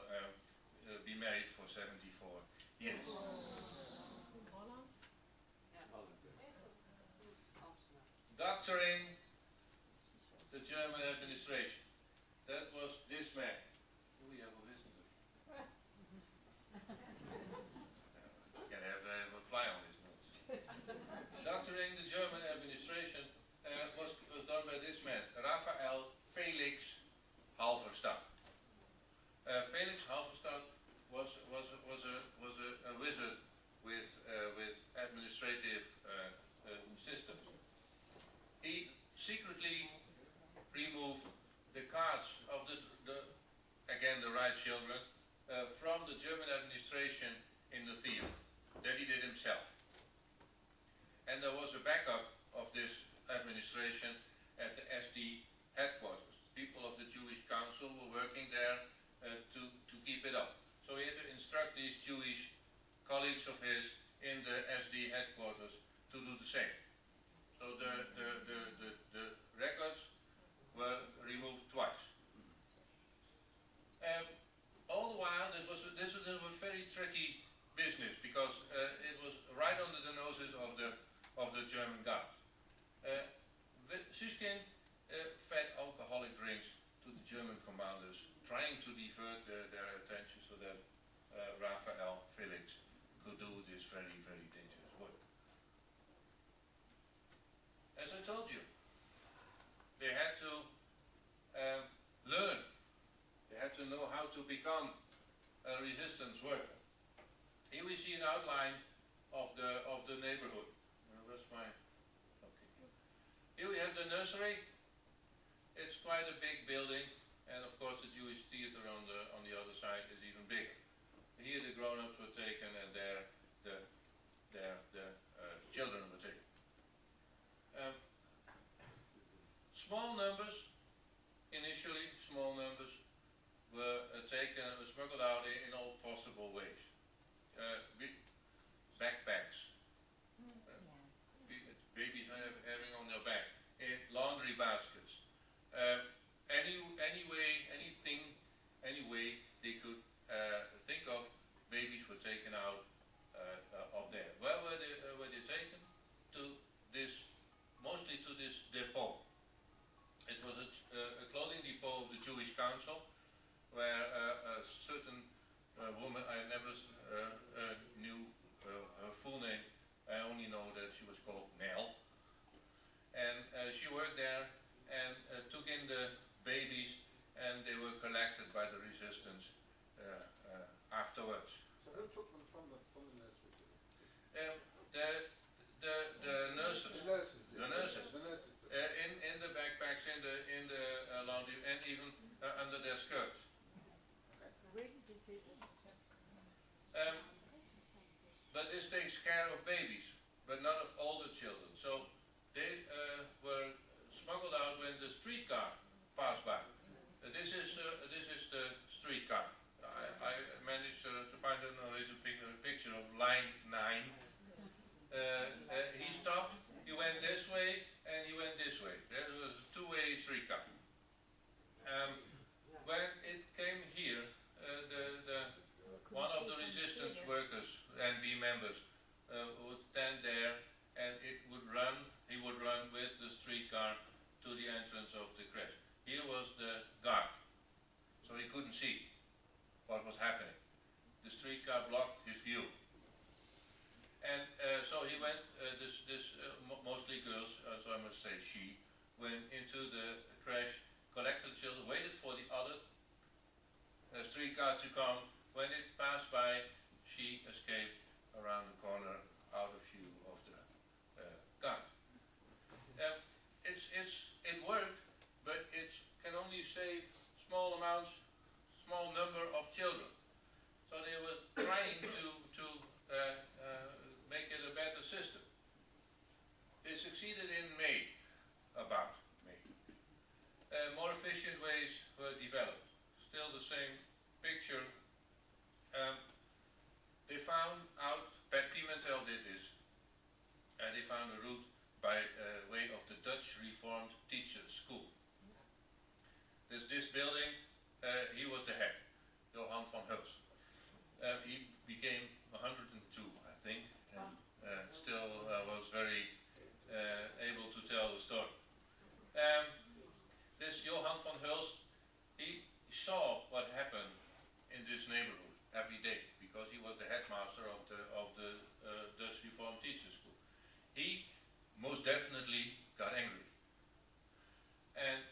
be married for 74 years. Doctoring the German administration. That was this man. We have a visitor. Can have a fly on his nose. Doctoring the German administration was done by this man, Raphael Felix Halverstad. Felix Halverstad was a wizard with administrative systems. He secretly removed the cards of the right children from the German administration in the theater. That he did himself. And there was a backup of this administration at the SD headquarters. People of the Jewish Council were working there to keep it up. So he had to instruct these Jewish colleagues of his in the SD headquarters to do the same. So the records were removed twice. All the while, this was a very tricky business because it was right under the noses of the German guard. Süskind fed alcoholic drinks to the German commanders, trying to divert their attention so that Raphael Felix could do this very, very dangerous work. As I told you, they had to learn. They had to know how to become a resistance worker. Here we see an outline of the neighborhood. Where's my? Okay. Here we have the nursery. It's quite a big building, and of course the Jewish theater on the other side is even bigger. Here the grown-ups were taken, and there the children were taken. Small numbers, initially small numbers, were taken and were smuggled out in all possible ways. Backpacks, babies having on their back, in laundry baskets. Any way they could think of, babies were taken out of there. Where were they taken? Mostly to this depot. It was a clothing depot of the Jewish Council, where a certain woman, I never knew her full name, I only know that she was called Nell. And she worked there and took in the babies, and they were collected by the resistance afterwards. So who took them from the nursery? The nurses. The nurses did. The nurses. The nurses did. In the backpacks, in the laundry, and even under their skirts. But this takes care of babies, but not of older children. So they were smuggled out when the streetcar passed by. This is the streetcar. I managed to find a picture of line 9. He stopped, he went this way, and he went this way. There was a two-way streetcar. When it came here, one of the resistance workers, NV members, would stand there, and he would run with the streetcar to the entrance of the crèche. Here was the guard, so he couldn't see what was happening. The streetcar blocked his view. And so he went, mostly girls, so I must say she, went into the crèche, collected the children, waited for the other streetcar to come. When it passed by, she escaped around the corner, out of view of the guard. It worked, but it can only save small number of children. So they were trying to make it a better system. succeeded in May, about May. More efficient ways were developed. Still the same picture. They found out, Pat Pimentel did this, and they found a route by way of the Dutch Reformed Teachers School. This building, he was the head, Johan van Hulst. He became 102, I think, and still was very able to tell the story. This Johan van Hulst, he saw what happened in this neighborhood every day because he was the headmaster of the Dutch Reformed Teachers School. He most definitely got angry. And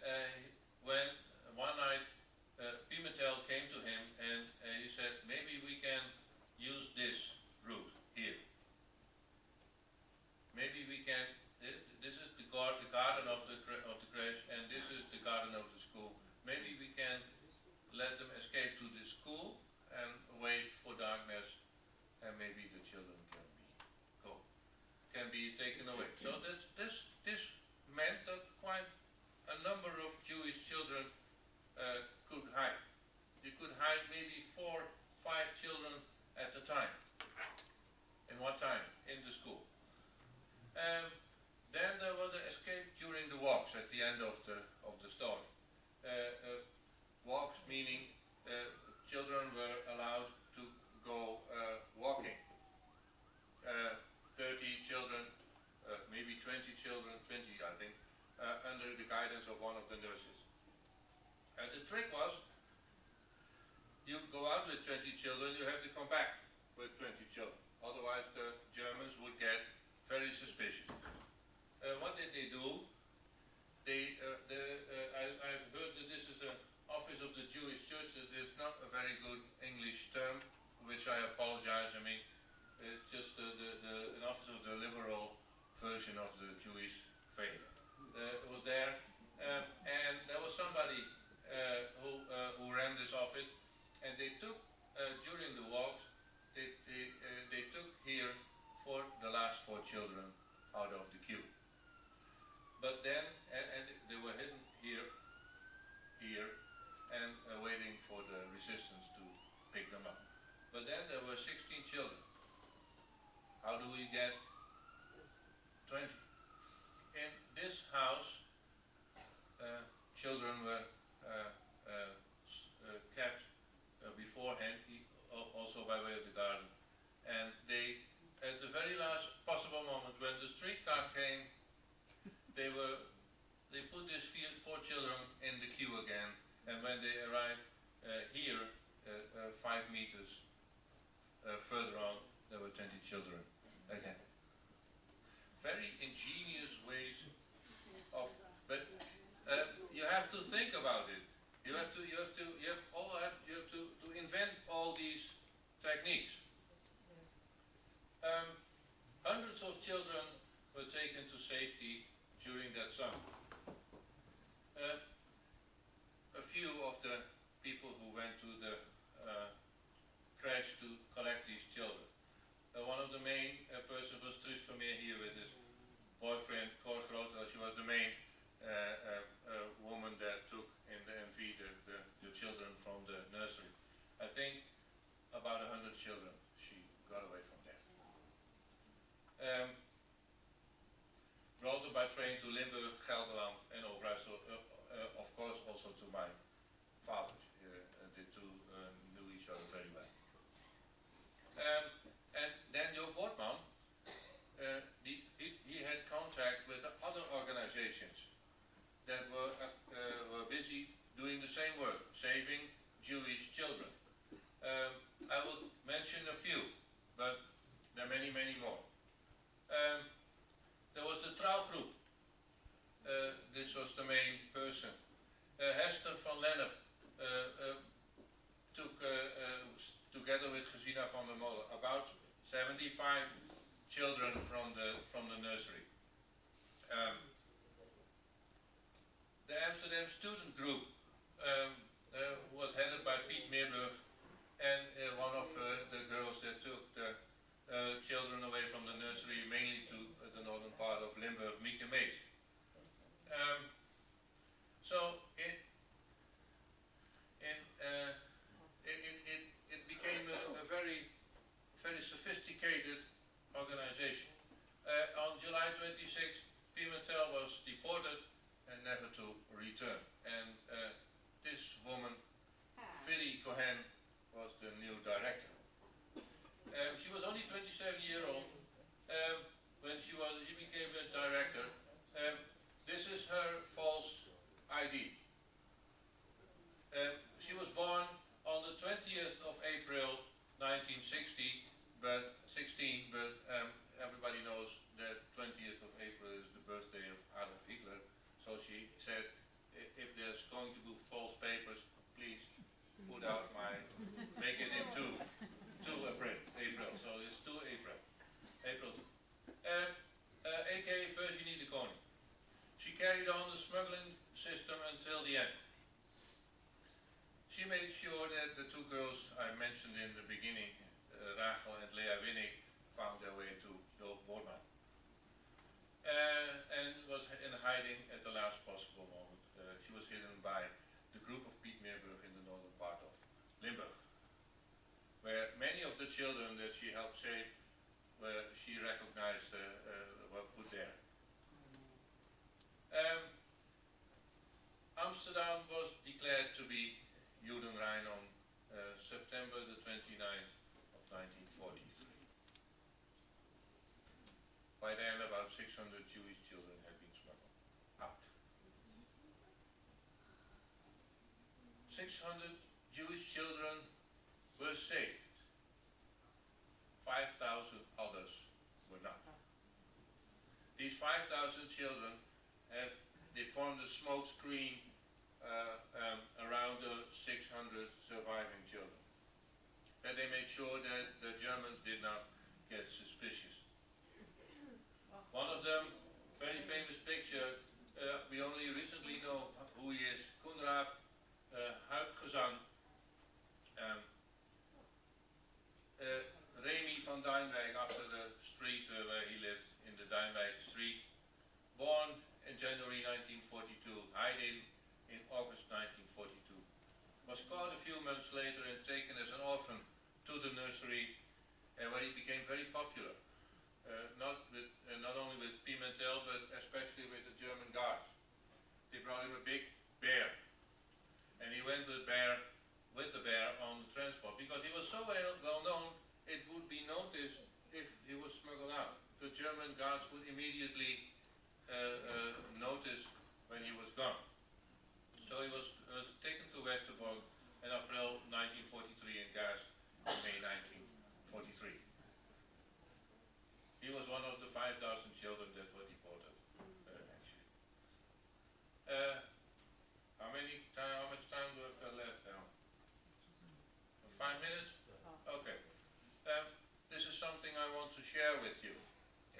when one night Pimentel came to him and he said, maybe we can use this route here. Maybe we can, this is the garden of the crèche and this is the garden of the school. Maybe we can let them escape to the school and wait for darkness, and maybe the children can be taken away. So this meant that quite a number of Jewish children could hide. You could hide maybe 4, 5 children at a time. In one time in the school. Then there was the escape during the walks at the end of the story. Walks meaning children were allowed to go walking. 30 children, maybe 20 children, 20 I think, under the guidance of one of the nurses. And the trick was, you go out with 20 children, you have to come back with 20 children. Otherwise the Germans would get very suspicious. What did they do? I've heard that this is an office of the Jewish church. It is not a very good English term, which I apologize. I mean, it's just an office of the liberal version of the Jewish faith. It was there, and there was somebody who ran this office, and they took during the walks. They took here for the last 4 children out of the queue. But then, and they were hidden here, and waiting for the resistance to pick them up. But then there were 16 children. How do we get 20? In this house, children were kept beforehand, also by way of the garden. And they, at the very last possible moment, when the streetcar came, they put these 4 children in the queue again, and when they arrived here, 5 meters further on, there were 20 children again. Very ingenious ways of, but you have to think about it. You have to invent all these techniques. Hundreds of children were taken to safety during that summer. A few of the people who went to the crash to collect these children. One of the main persons was Truus Vermeer here with his boyfriend, Cor Groothuis. She was the main woman that took in the MV the children from the nursery. I think about 100 children she got away from there. Brought her by train to Limburg, Gelderland and Overijssel, of course also to my father. The two knew each other very well. And then Jo Wortman, he had contact with other organizations that were busy doing the same work, saving Jewish children. I will mention a few, but there are many, many more. There was the Trouw group. This was the main person. Hester van Lennep took, together with Gesina van der Molen, about 75 children from the nursery. The Amsterdam student group was headed by Piet Meerburg, and one of the girls that took the children away from the nursery, mainly to the northern part of Limburg, Mieke 26th, Pimentel was deported and never to return. And this woman, Philly Cohen, was the new director. She was only 27-years old when she became a director. This is her false ID. She was born on the 20th of April 1916, but everybody knows that 20th of April is the birthday of Adolf Hitler. So she said, if there's going to be false papers, please put out make it in 2 April. So it's 2 April 2. A.K. Virginie de Koning. She carried on the smuggling system until the end. She made sure that the 2 girls I mentioned in the beginning, Rachel and Lea Winnig, found their way to Joop Boorman. And was in hiding at the last possible moment. She was hidden by the group of Piet Meerburg in the northern part of Limburg, where many of the children that she helped save, where she recognized were put there. Amsterdam was declared to be Judenrein on September the 29th of 1943. By then about 600 Jewish children had been smuggled out. 600 Jewish children were saved. 5,000 others were not. These 5,000 children they formed a smoke screen around the 600 surviving children. And they made sure that the Germans did not get suspicious. One of them, very famous picture, we only recently know who he is, Koenraad Huipgezang, Remy van Duinwijk, after the street where he lived, in the Duinwijk street, born in January 1942, hiding in August 1942. Was caught a few months later and taken as an orphan to the nursery, where he became very popular. Not only with Pimentel, but especially with the German guards. They brought him a big bear, and he went with the bear on the transport, because he was so well known, it would be noticed if he was smuggled out. The German guards would immediately notice when he was gone. So he was taken to Westerbork in April 1943 and gassed in May 1943. He was one of the 5,000 children that were deported, actually. How much time do I have left now? 5 minutes? Okay. This is something I want to share with you.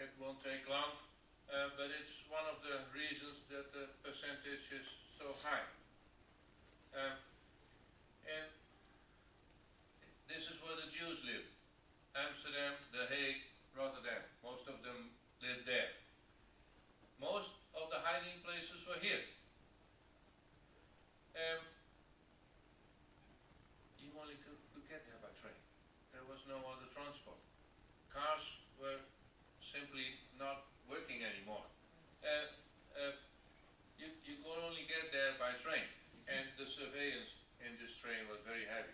It won't take long, but it's one of the reasons that the percentage is so high. And this is where the Jews live. Amsterdam, The Hague, Rotterdam. Most of them lived there. Most of the hiding places were here. You only could get there by train. There was no other transport. Cars were simply not working anymore. You could only get there by train, and the surveillance in this train was very heavy.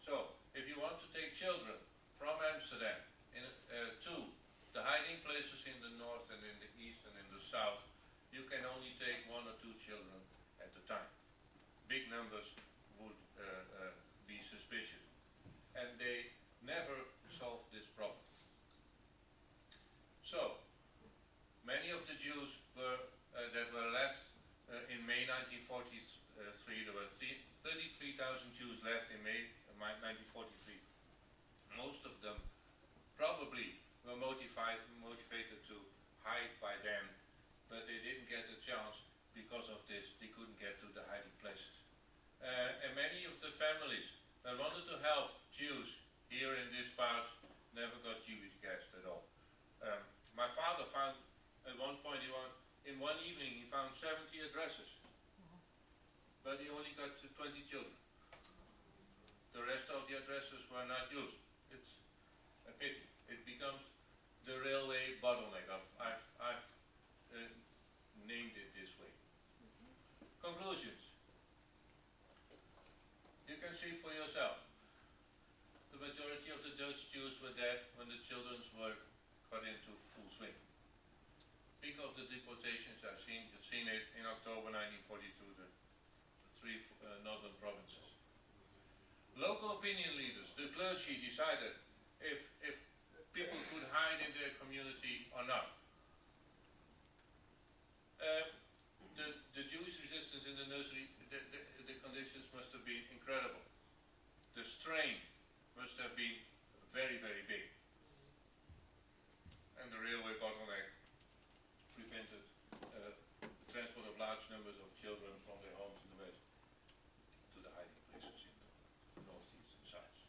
So, if you want to take children from Amsterdam to the hiding places in the north and in the east and in the south, you can only take 1 or 2 children at a time. Big numbers would be suspicious, and they never solved this problem. So, many of the Jews that were left in May 1943, there were 33,000 Jews left in May 1943. Most of them probably were motivated to hide by then, but they didn't get a chance because of this. They couldn't get to the hiding places. And many of the families that wanted to help Jews here in this part never got Jewish guests at all. My father found, at one point, in one evening, he found 70 addresses, but he only got to 20 children. The rest of the addresses were not used. It's a pity. It becomes the railway bottleneck. I've see for yourself. The majority of the Dutch Jews were dead when the children's work got into full swing. Because the deportations, you've seen it in October 1942, the three northern provinces. Local opinion leaders, the clergy, decided if people could hide in their community or not. The Jewish resistance in the nursery, the conditions must have been incredible. The strain must have been very, very big. And the railway bottleneck prevented the transport of large numbers of children from their homes in the west to the hiding places in the northeastern sides.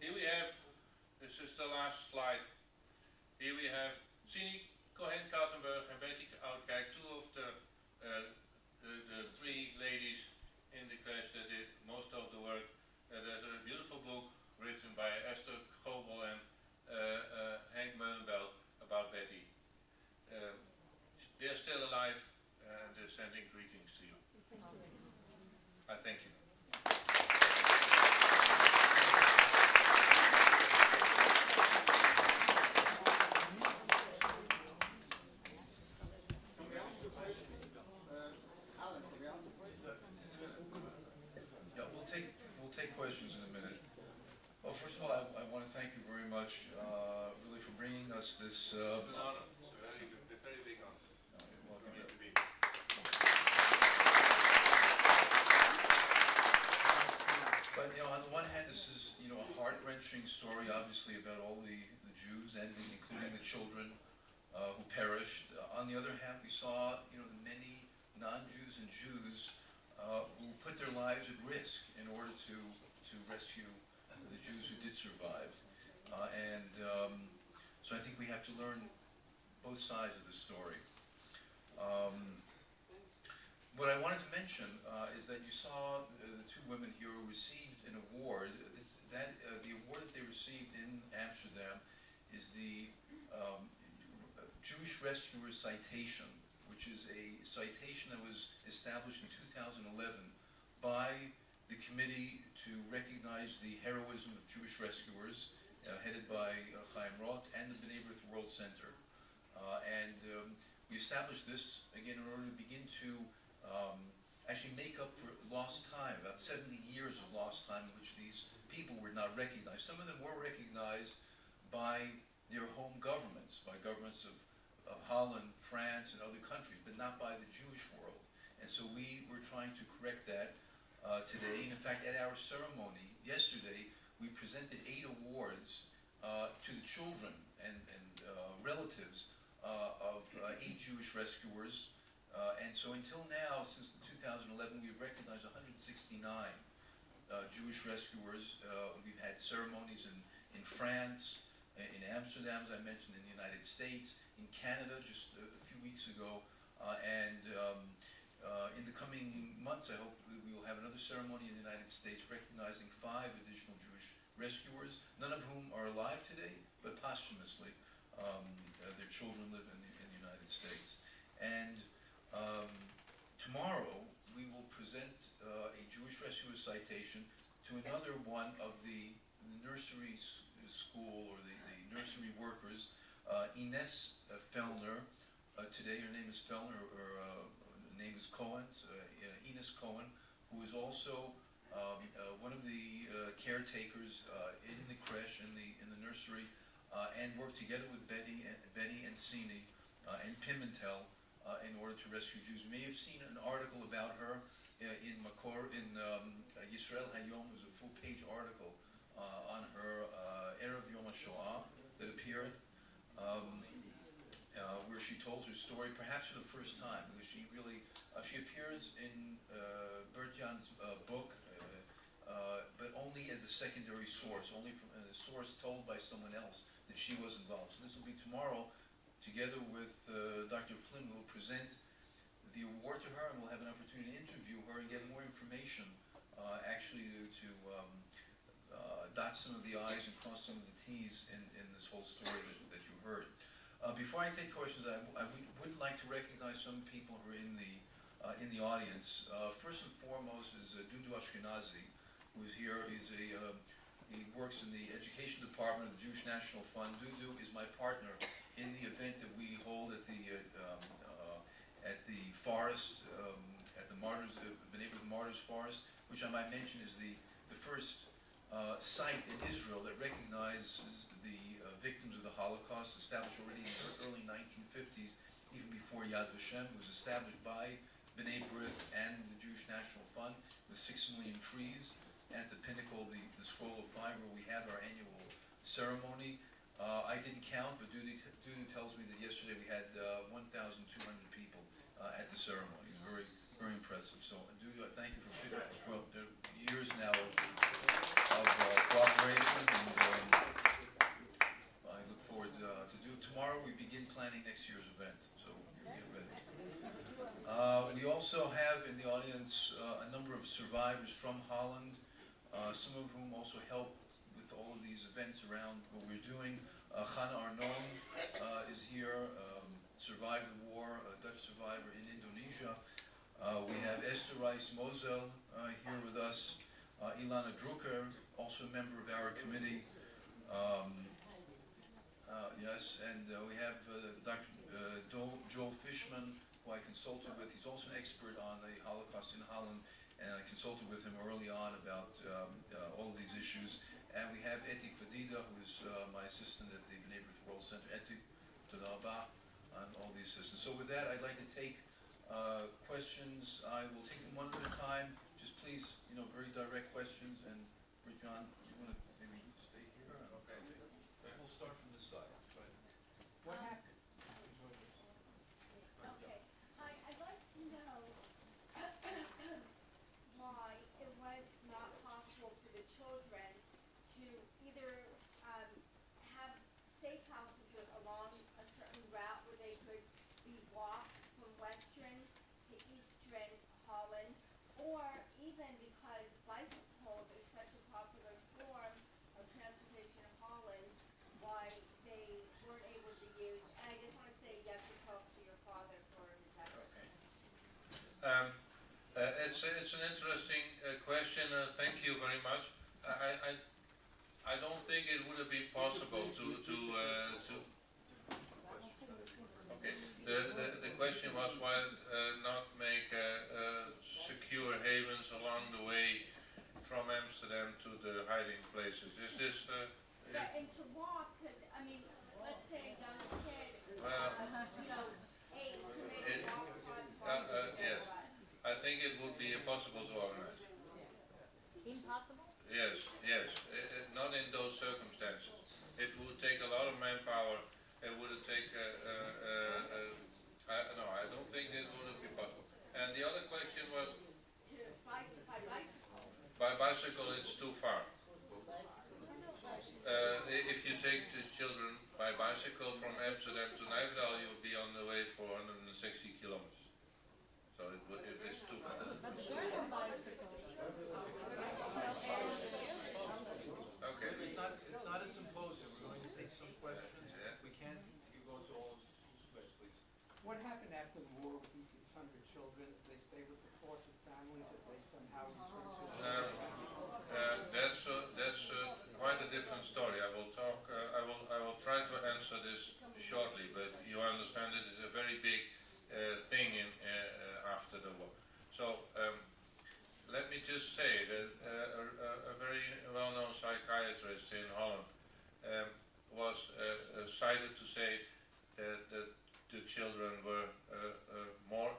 Here we have, this is the last slide, here we have Sini Cohen-Kartenberg and Betty Outkijk, two of the three ladies in the class that did most of the work. There's a beautiful book written by Esther Gobel and Henk Meulenbelt about Betty. They're still alive and they're sending greetings to you. I thank you. Yeah, we'll take questions in a minute. Well, first of all, I want to thank you very much, really, for bringing us this. It's an honor. It's a very big honor. Welcome. For me to be. But on the one hand, this is a heart-wrenching story, obviously, about all the Jews, and including the children who perished. On the other hand, we saw the many non-Jews and Jews who put their lives at risk in order to rescue the Jews who did survive. So I think we have to learn both sides of the story. What I wanted to mention is that you saw the two women here who received an award. The award that they received in Amsterdam is the Jewish Rescuers Citation, which is a citation that was established in 2011 by the Committee to Recognize the Heroism of Jewish Rescuers, headed by Chaim Roth and the B'nai B'rith World Center. We established this, again, in order to begin to actually make up for lost time, about 70 years of lost time in which these people were not recognized. Some of them were recognized by their home governments, by governments of Holland, France, and other countries, but not by the Jewish world. And so we were trying to correct that today. And in fact, at our ceremony yesterday, we presented 8 awards to the children and relatives of 8 Jewish rescuers. And so until now, since 2011, we've recognized 169 Jewish rescuers. We've had ceremonies in France, in Amsterdam, as I mentioned, in the United States, in Canada just a few weeks ago, and in the coming months, I hope we will have another ceremony in the United States recognizing 5 additional Jewish rescuers, none of whom are alive today, but posthumously. Their children live in the United States. And tomorrow, we will present a Jewish Rescuer Citation to another one of the nursery school, or the nursery workers, Ines Fellner. Today her name is Fellner, or her name is Cohen, Ines Cohen, who is also one of the caretakers in the creche, in the nursery, and worked together with Betty and Sini and Pimentel in order to rescue Jews. You may have seen an article about her in Makor, in Yisrael Hayom. There's a full-page article on her Erev Yom HaShoah that appeared, where she told her story, perhaps for the first time, because she appears in Bert-Jan's book, but only as a secondary source, only from a source told by someone else that she was involved. So this will be tomorrow, together with Dr. Flynn. We'll present the award to her, and we'll have an opportunity to interview her and get more information, actually to dot some of the I's and cross some of the T's in this whole story that you heard. Before I take questions, I would like to recognize some people who are in the in the audience. First and foremost is Dudu Ashkenazi, who is here. He works in the education department of the Jewish National Fund. Dudu is my partner in the event that we hold at the forest, at the Martyrs, B'nai B'rith Martyrs Forest, which I might mention is the first site in Israel that recognizes the victims of the Holocaust, established already in the early 1950s, even before Yad Vashem. It was established by B'nai B'rith and the Jewish National Fund with 6 million trees. And at the pinnacle, the scroll of fire, where we have our annual ceremony. I didn't count, but Dudu tells me that yesterday we had 1,200 people at the ceremony. Very, very impressive. So, Dudu, I thank you for years now of cooperation, and I look forward to do it. Tomorrow we begin planning next year's event, so you get ready. We also have in the audience a number of survivors from Holland, some of whom also help with all of these events around what we're doing. Chana Arnon is here, survived the war, a Dutch survivor in Indonesia. We have Esther Rice Mosel here with us. Ilana Drucker, also a member of our committee. Yes, and we have Dr. Joel Fishman, who I consulted with. He's also an expert on the Holocaust in Holland, and I consulted with him early on about all of these issues. And we have Etik Fadida, who is my assistant at the B'nai B'rith World Center. Etik, Toda Rabah, on all the assistants. So with that, I'd like to take questions. I will take them one at a time. Just please, very direct questions. And John, you want to maybe stay here? Okay. We'll start from this side. Right. What happened? Okay. Hi, I'd like to know why it was not possible for the children to either have safe houses along a certain route where they could be walked from Western to Eastern Holland, or even because bicycles are such a popular form of transportation in Holland, why they weren't able to use. And I just want to say you have to talk to your father for his efforts. It's an interesting question. Thank you very much. I don't think it would have been possible to okay. The question was why not make secure havens along the way from Amsterdam to the hiding places. Is this? Yeah, and to walk, because I mean, let's say a young kid, Well, 8, can they walk on yes. I think it would be impossible to organize. Impossible? Yes. Not in those circumstances. It would take a lot of manpower. It would take. No, I don't think it would be possible. And the other question was, by bicycle. by bicycle, it's too far. If you take the children by bicycle from Amsterdam to Nijverdal, you'll be on the way for 160 kilometers. So it's too far. But there are bicycles. Okay. It's not a symposium. We're going to take some questions. Yeah. If we can, you go to all of them. Please. What happened after the war with these 600 children? Did they stay with the foster families? Did they somehow return to That's quite a different story. I will talk. I will try to answer this shortly, but you understand it is a very big thing in after the war. So let me just say that a very well-known psychiatrist in Holland was cited to say that the children were more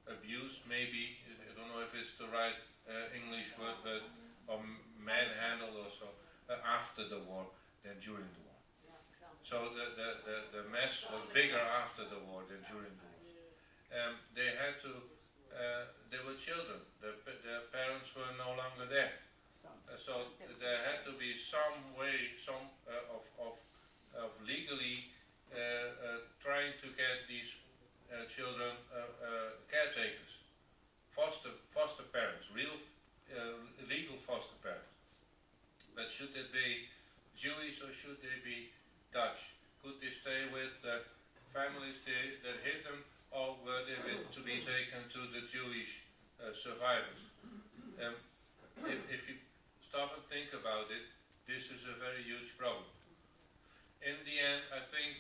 abused, maybe. I don't know if it's the right English word, but or manhandled also after the war than during the war. So the mess was bigger after the war than during the war. They had to. They were children. Their parents were no longer there. So there had to be some way, of legally trying to get these children caretakers, foster parents, real legal foster parents. But should they be Jewish or should they be Dutch? Could they stay with the families that hid them, or were they to be taken to the Jewish survivors. If you stop and think about it, this is a very huge problem. In the end, I think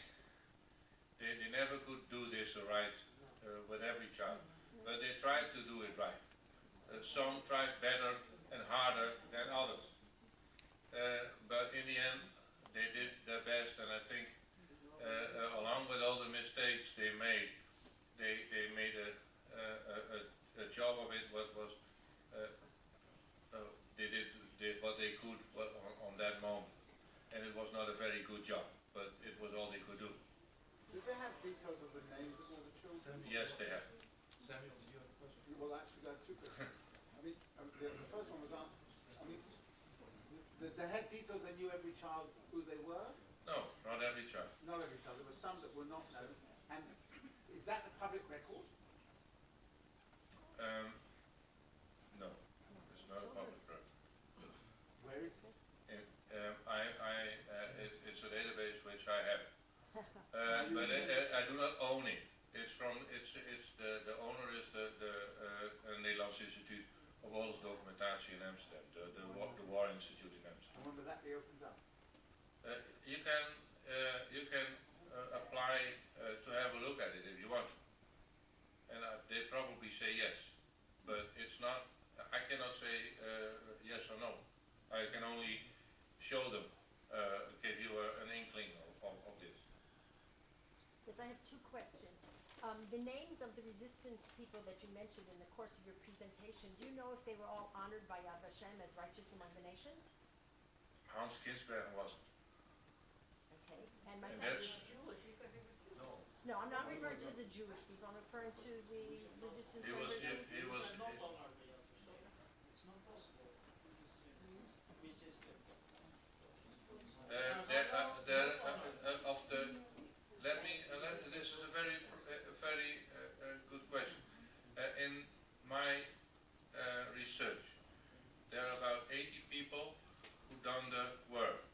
they never could do this right with every child, but they tried to do it right. Some tried better and harder than others. But in the end, they did their best, and I think along with all the mistakes they made made a job of it. What was they did what they could on that moment, and it was not a very good job, but it was all they could do. Did they have details of the names of all the children? Yes, they have. Samuel, did you have a question? Well, actually, there are two questions. The first one was answered. They had details, they knew every child who they were? No, not every child. Not every child. There were some that were not known. And is that the public record? No, it's not a public record. Where is it? It's a database which I have, but I do not own it. It's the owner is the Nederlands Instituut of Oorlogsdocumentatie in Amsterdam, the War Institute in Amsterdam. And when will that be opened up? You can apply to have a look at it if you want to, and they probably say yes, but it's not. I cannot say yes or no. I can only show them, give you an inkling of this. Yes, I have two questions. The names of the resistance people that you mentioned in the course of your presentation, do you know if they were all honored by Yad Vashem as righteous among the nations? Hans Kinsbergen wasn't. Okay, and my And second... that's, no, No, I'm not referring to the Jewish people, I'm referring to the resistance he was, members. he was, It's not possible. This is a very good question. In my research, there are about 80 people who done the work.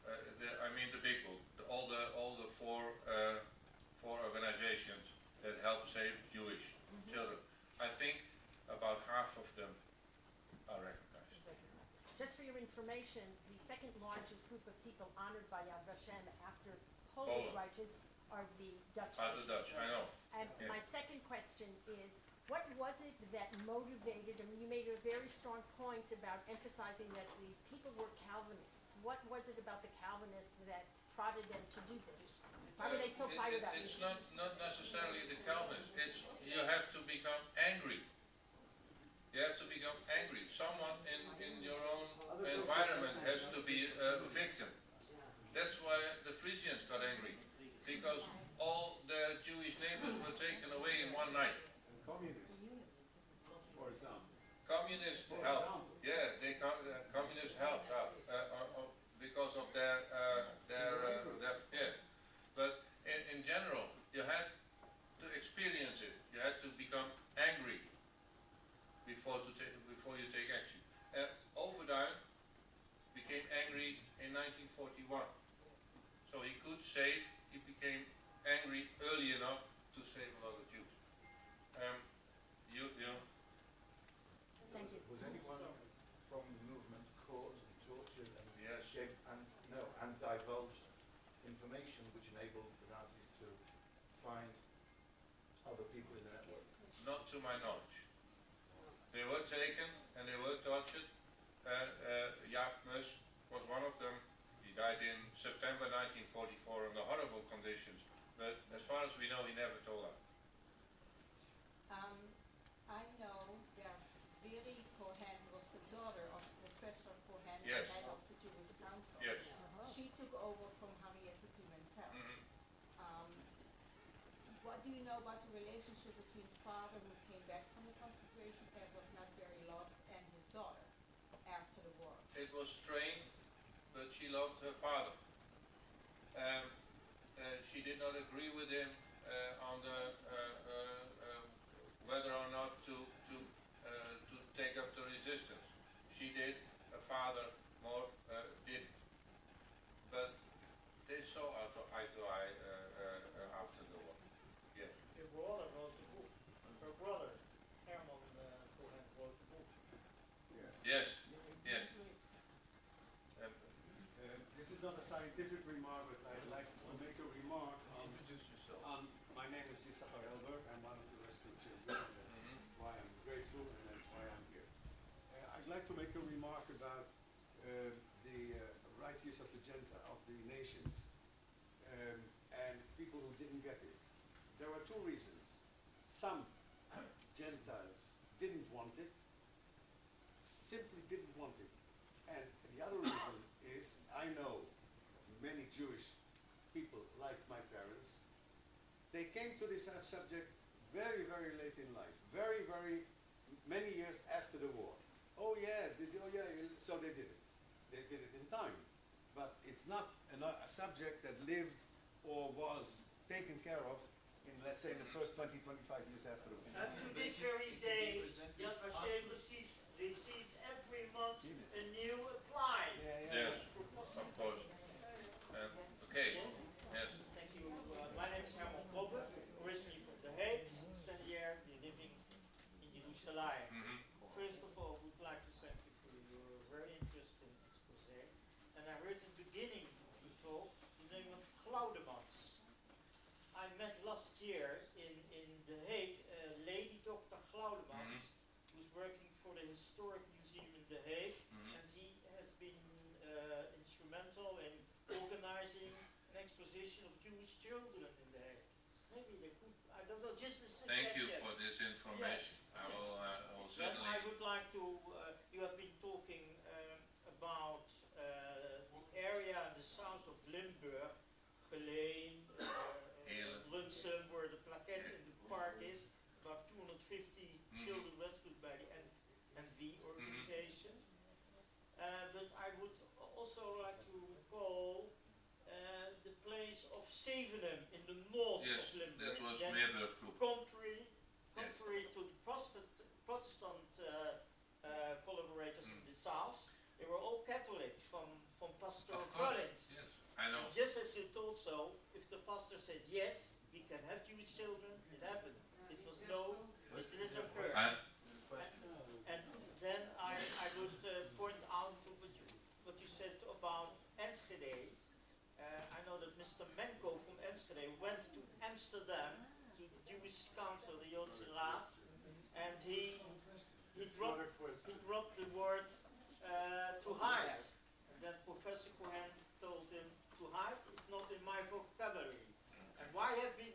I mean the big book, all the four organizations that help save Jewish children. I think about half of them are recognized. Just for your information, the second largest group of people honored by Yad Vashem after Polish Poland. righteous are the Dutch Are the righteous. Dutch, I know. And Yeah. my second question is, what was it that motivated, I mean, you made a very strong point about emphasizing that the people were Calvinists. What was it about the Calvinists that prodded them to do this? Why were they so fired up? It's not necessarily the Calvinists. It's you have to become angry. You have to become angry. Someone in your own environment has to be a victim. That's why the Frisians got angry, because all their Jewish neighbors were taken away in one night. Communists, for example. Communists helped. Yeah, communists helped out because of their yeah. But in general, you had to experience it. You had to become angry before you take action. Overdime became angry in 1941. So he could save. He became angry early enough to save a lot of Jews. Thank you. Was anyone from the movement caught and tortured and Yes. and divulged information which enabled the Nazis to find other people in the network? Not to my knowledge. They were taken and they were tortured. Jaap Mus was one of them. He died in September 1944 under horrible conditions. But as far as we know, he never told us. I know that Veri Cohen was the daughter of Professor Cohen, Yes. the head of the Jewish Council. Yes. She took over from Henriette Pimentel. Mhm. What do you know about the relationship between the father who came back from the concentration camp, was not very loved, and his daughter after the war? It was strained, but she loved her father. She did not agree with him on the whether or not to take up the resistance. She did. Her father more didn't. But they saw eye to eye after the war. Yeah. They were all about the book. her brother, Herman Cohen, wrote the book. Yes, yes. This is not a scientific remark, but I'd like to make a remark on. Introduce yourself. My name is Yisachar Elberg. I'm one of the rescued children. That's why I'm grateful and that's why I'm here. I'd like to make a remark about the right use of the nations and people who didn't get it. There were two reasons. Some Gentiles didn't want it, simply didn't want it. And the other reason is, I know many Jewish people like my parents. They came to this subject very, very late in life, very, very many years after the war. Oh yeah, so they did it. They did it in time. But it's not a subject that lived or was taken care of in, let's say, the first 20, 25 years after the war. And to this very day, Yad Vashem receives every month a new apply. Yes, of course. Okay, yes. Thank you. My name is Herman Koppe, originally from The Hague, spent a year living in Jerusalem. First of all, I would like to thank you for your very interesting expose. And I heard in the beginning of the talk the name of Glaudemans. I met last year in The Hague Lady Dr. Glaudemans, who's working for the Historic Museum in The Hague, and she has been instrumental in organizing an exposition of Jewish children in The Hague. Maybe they could, I don't know, just a suggestion. Thank you for this information. Yes. I will Then certainly. I would like to, you have been talking about the area in the south of Limburg, Geleen, Lunsum, where the plaquette in the park is, about 250 children rescued by the NV organization. But I would also like to recall the place of Zevenum in the north Yes, of Limburg. that was Then Meerburggroep. contrary to the Protestant collaborators in the south, they were all Catholic from Pastor Of course, Collins. yes, I know. And just as you told so, if the pastor said yes, we can have Jewish children, it happened. It was no, it didn't occur. And then I would point out to what you said about Enschede. I know that Mr. Menko from Enschede went to Amsterdam to the Jewish Council, the Joodse Raad, and he dropped the word to hide. And then Professor Cohen told him, to hide is not in my vocabulary. And why have been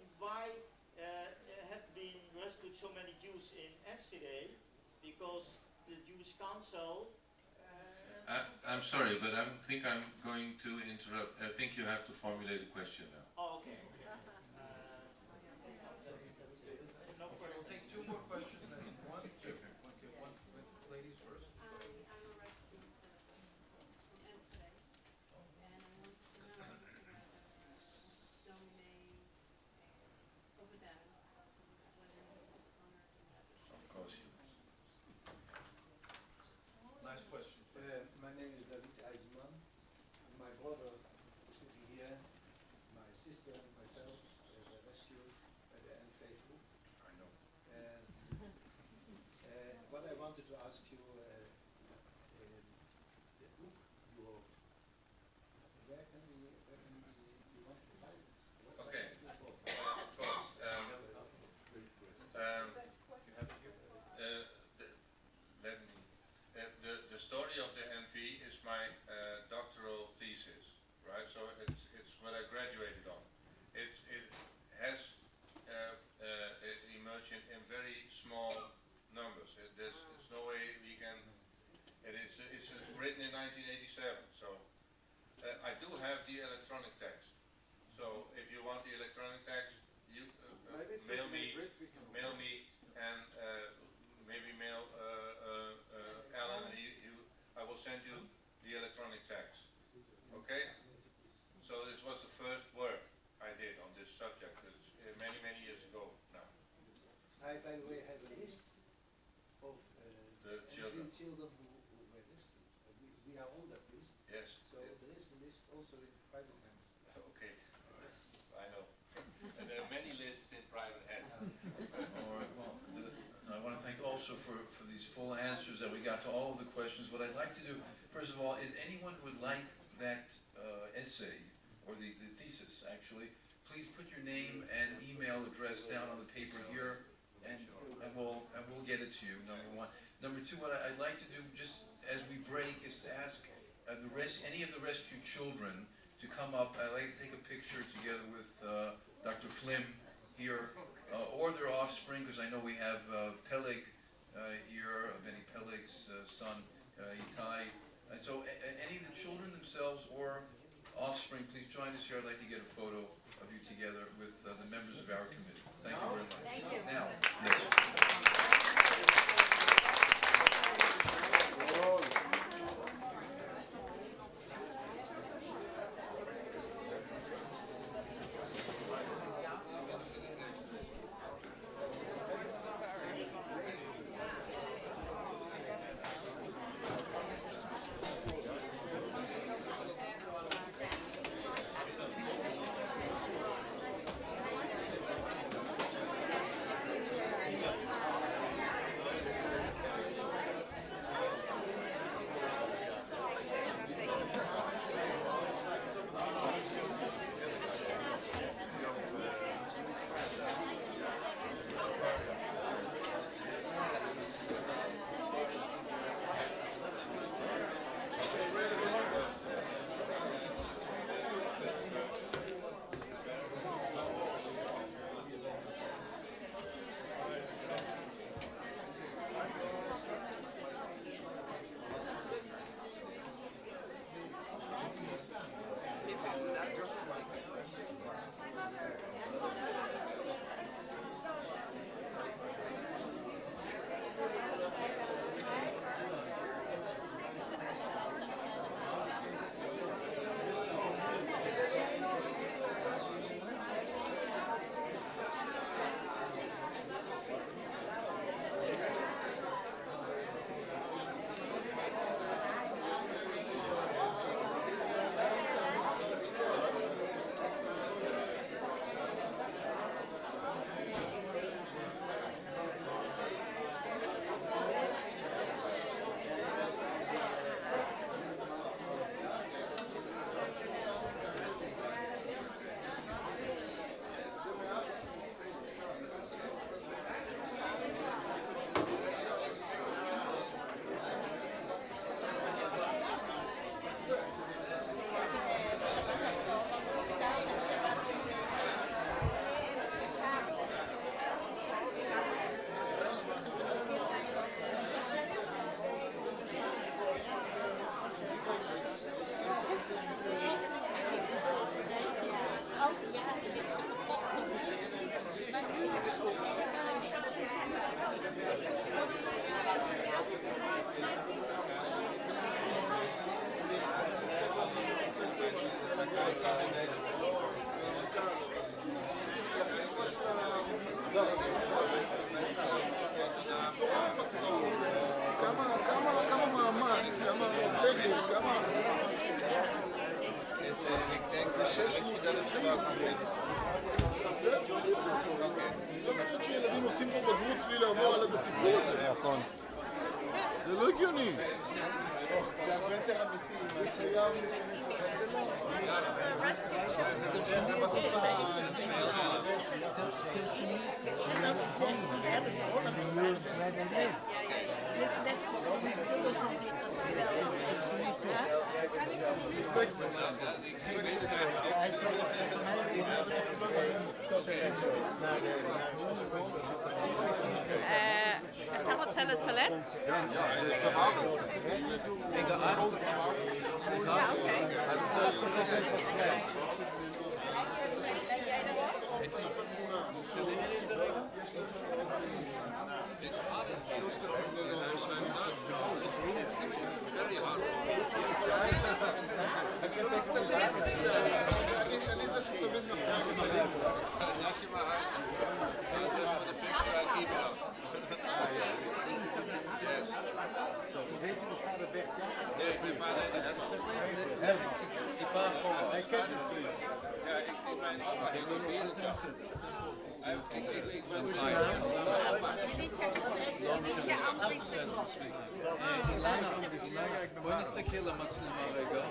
rescued so many Jews in Enschede? Because the Jewish Council. I'm sorry, but I think I'm going to interrupt. I think you have to formulate a question now. Oh, okay. No We'll take two more questions. That's one, two. Okay, one ladies first. I'm a rescue from Enschede, and I wanted to know whether Domine Obedan, whether he was honored in that respect. Of course you must. Last question. My name is David Eisman. My brother is sitting here. My sister and myself were rescued by the Unfaithful. I know. And what I wanted to ask you, the book you wrote, where can we you want to buy this? Okay. Of course. The story of the NV is my doctoral thesis, right? So it's what I graduated on. It has emerged in very small numbers. There's no way we can. It's written in 1987. So I do have the electronic text. So if you want the electronic text, you mail me, and maybe mail Alan, and I will send you the electronic text. Okay? So this was the first work I did on this subject. It's many, many years ago now. I, by the way, have a list of The children. who were rescued. We are on that list. Yes. So there is a list also in private hands. Okay. I know. And there are many lists in private hands. All right. Well, also for these full answers that we got to all of the questions. What I'd like to do, first of all, is anyone who would like that essay, or the thesis actually, please put your name and email address down on the paper here, and we'll get it to you, number one. Number two, what I'd like to do, just as we break, is to ask any of the rescued children to come up. I'd like to take a picture together with Dr. Flim here, or their offspring, because I know we have Peleg here, Benny Peleg's son, Itai. And so any of the children themselves or offspring, please join us here. I'd like to get a photo of you together with the members of our committee. Thank you very much. Thank you. Now, yes. כמה מאמץ, כמה סגל, כמה... זה 600 לא חושבת שילדים עושים פה בגרות בלי לעבור על הסיפור הזה. נכון. זה לא הגיוני. זה הרבה יותר אמיתי. זה חייב... זה בסוף אתה רוצה לצלם? רגע, סליחה? Ja, ik בואי נסתכל למצלמה רגע.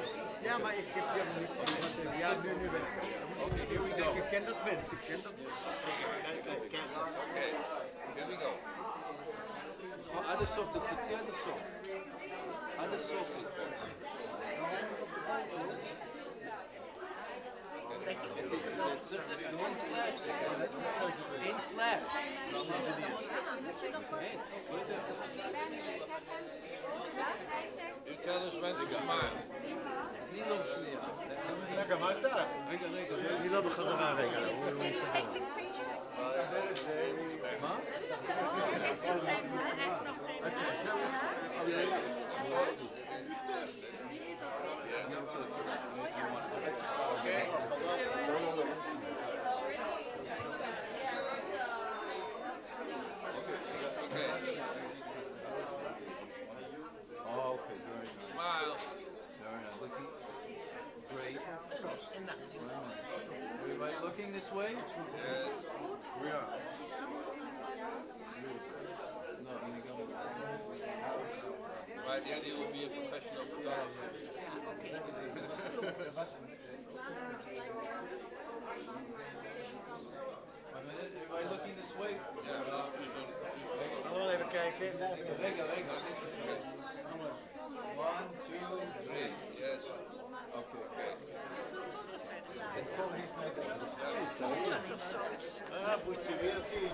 Ja, maar ik heb je niet. Ja, nu ben ik. Okay, here we go. Ik ken dat mensen, ik ken dat Okay, here we go. עד הסוף, תקפצי עד הסוף. עד הסוף לקפוץ. אין פלאש. אין פלאש. You tell us when to smile. תני לו שנייה. רגע, מה אתה? רגע. אני לא בחזרה רגע. מה? Smile. Very nice. Looking great. Everybody looking this way? Yes. We are. No, you go. By the end, you will be a professional photographer.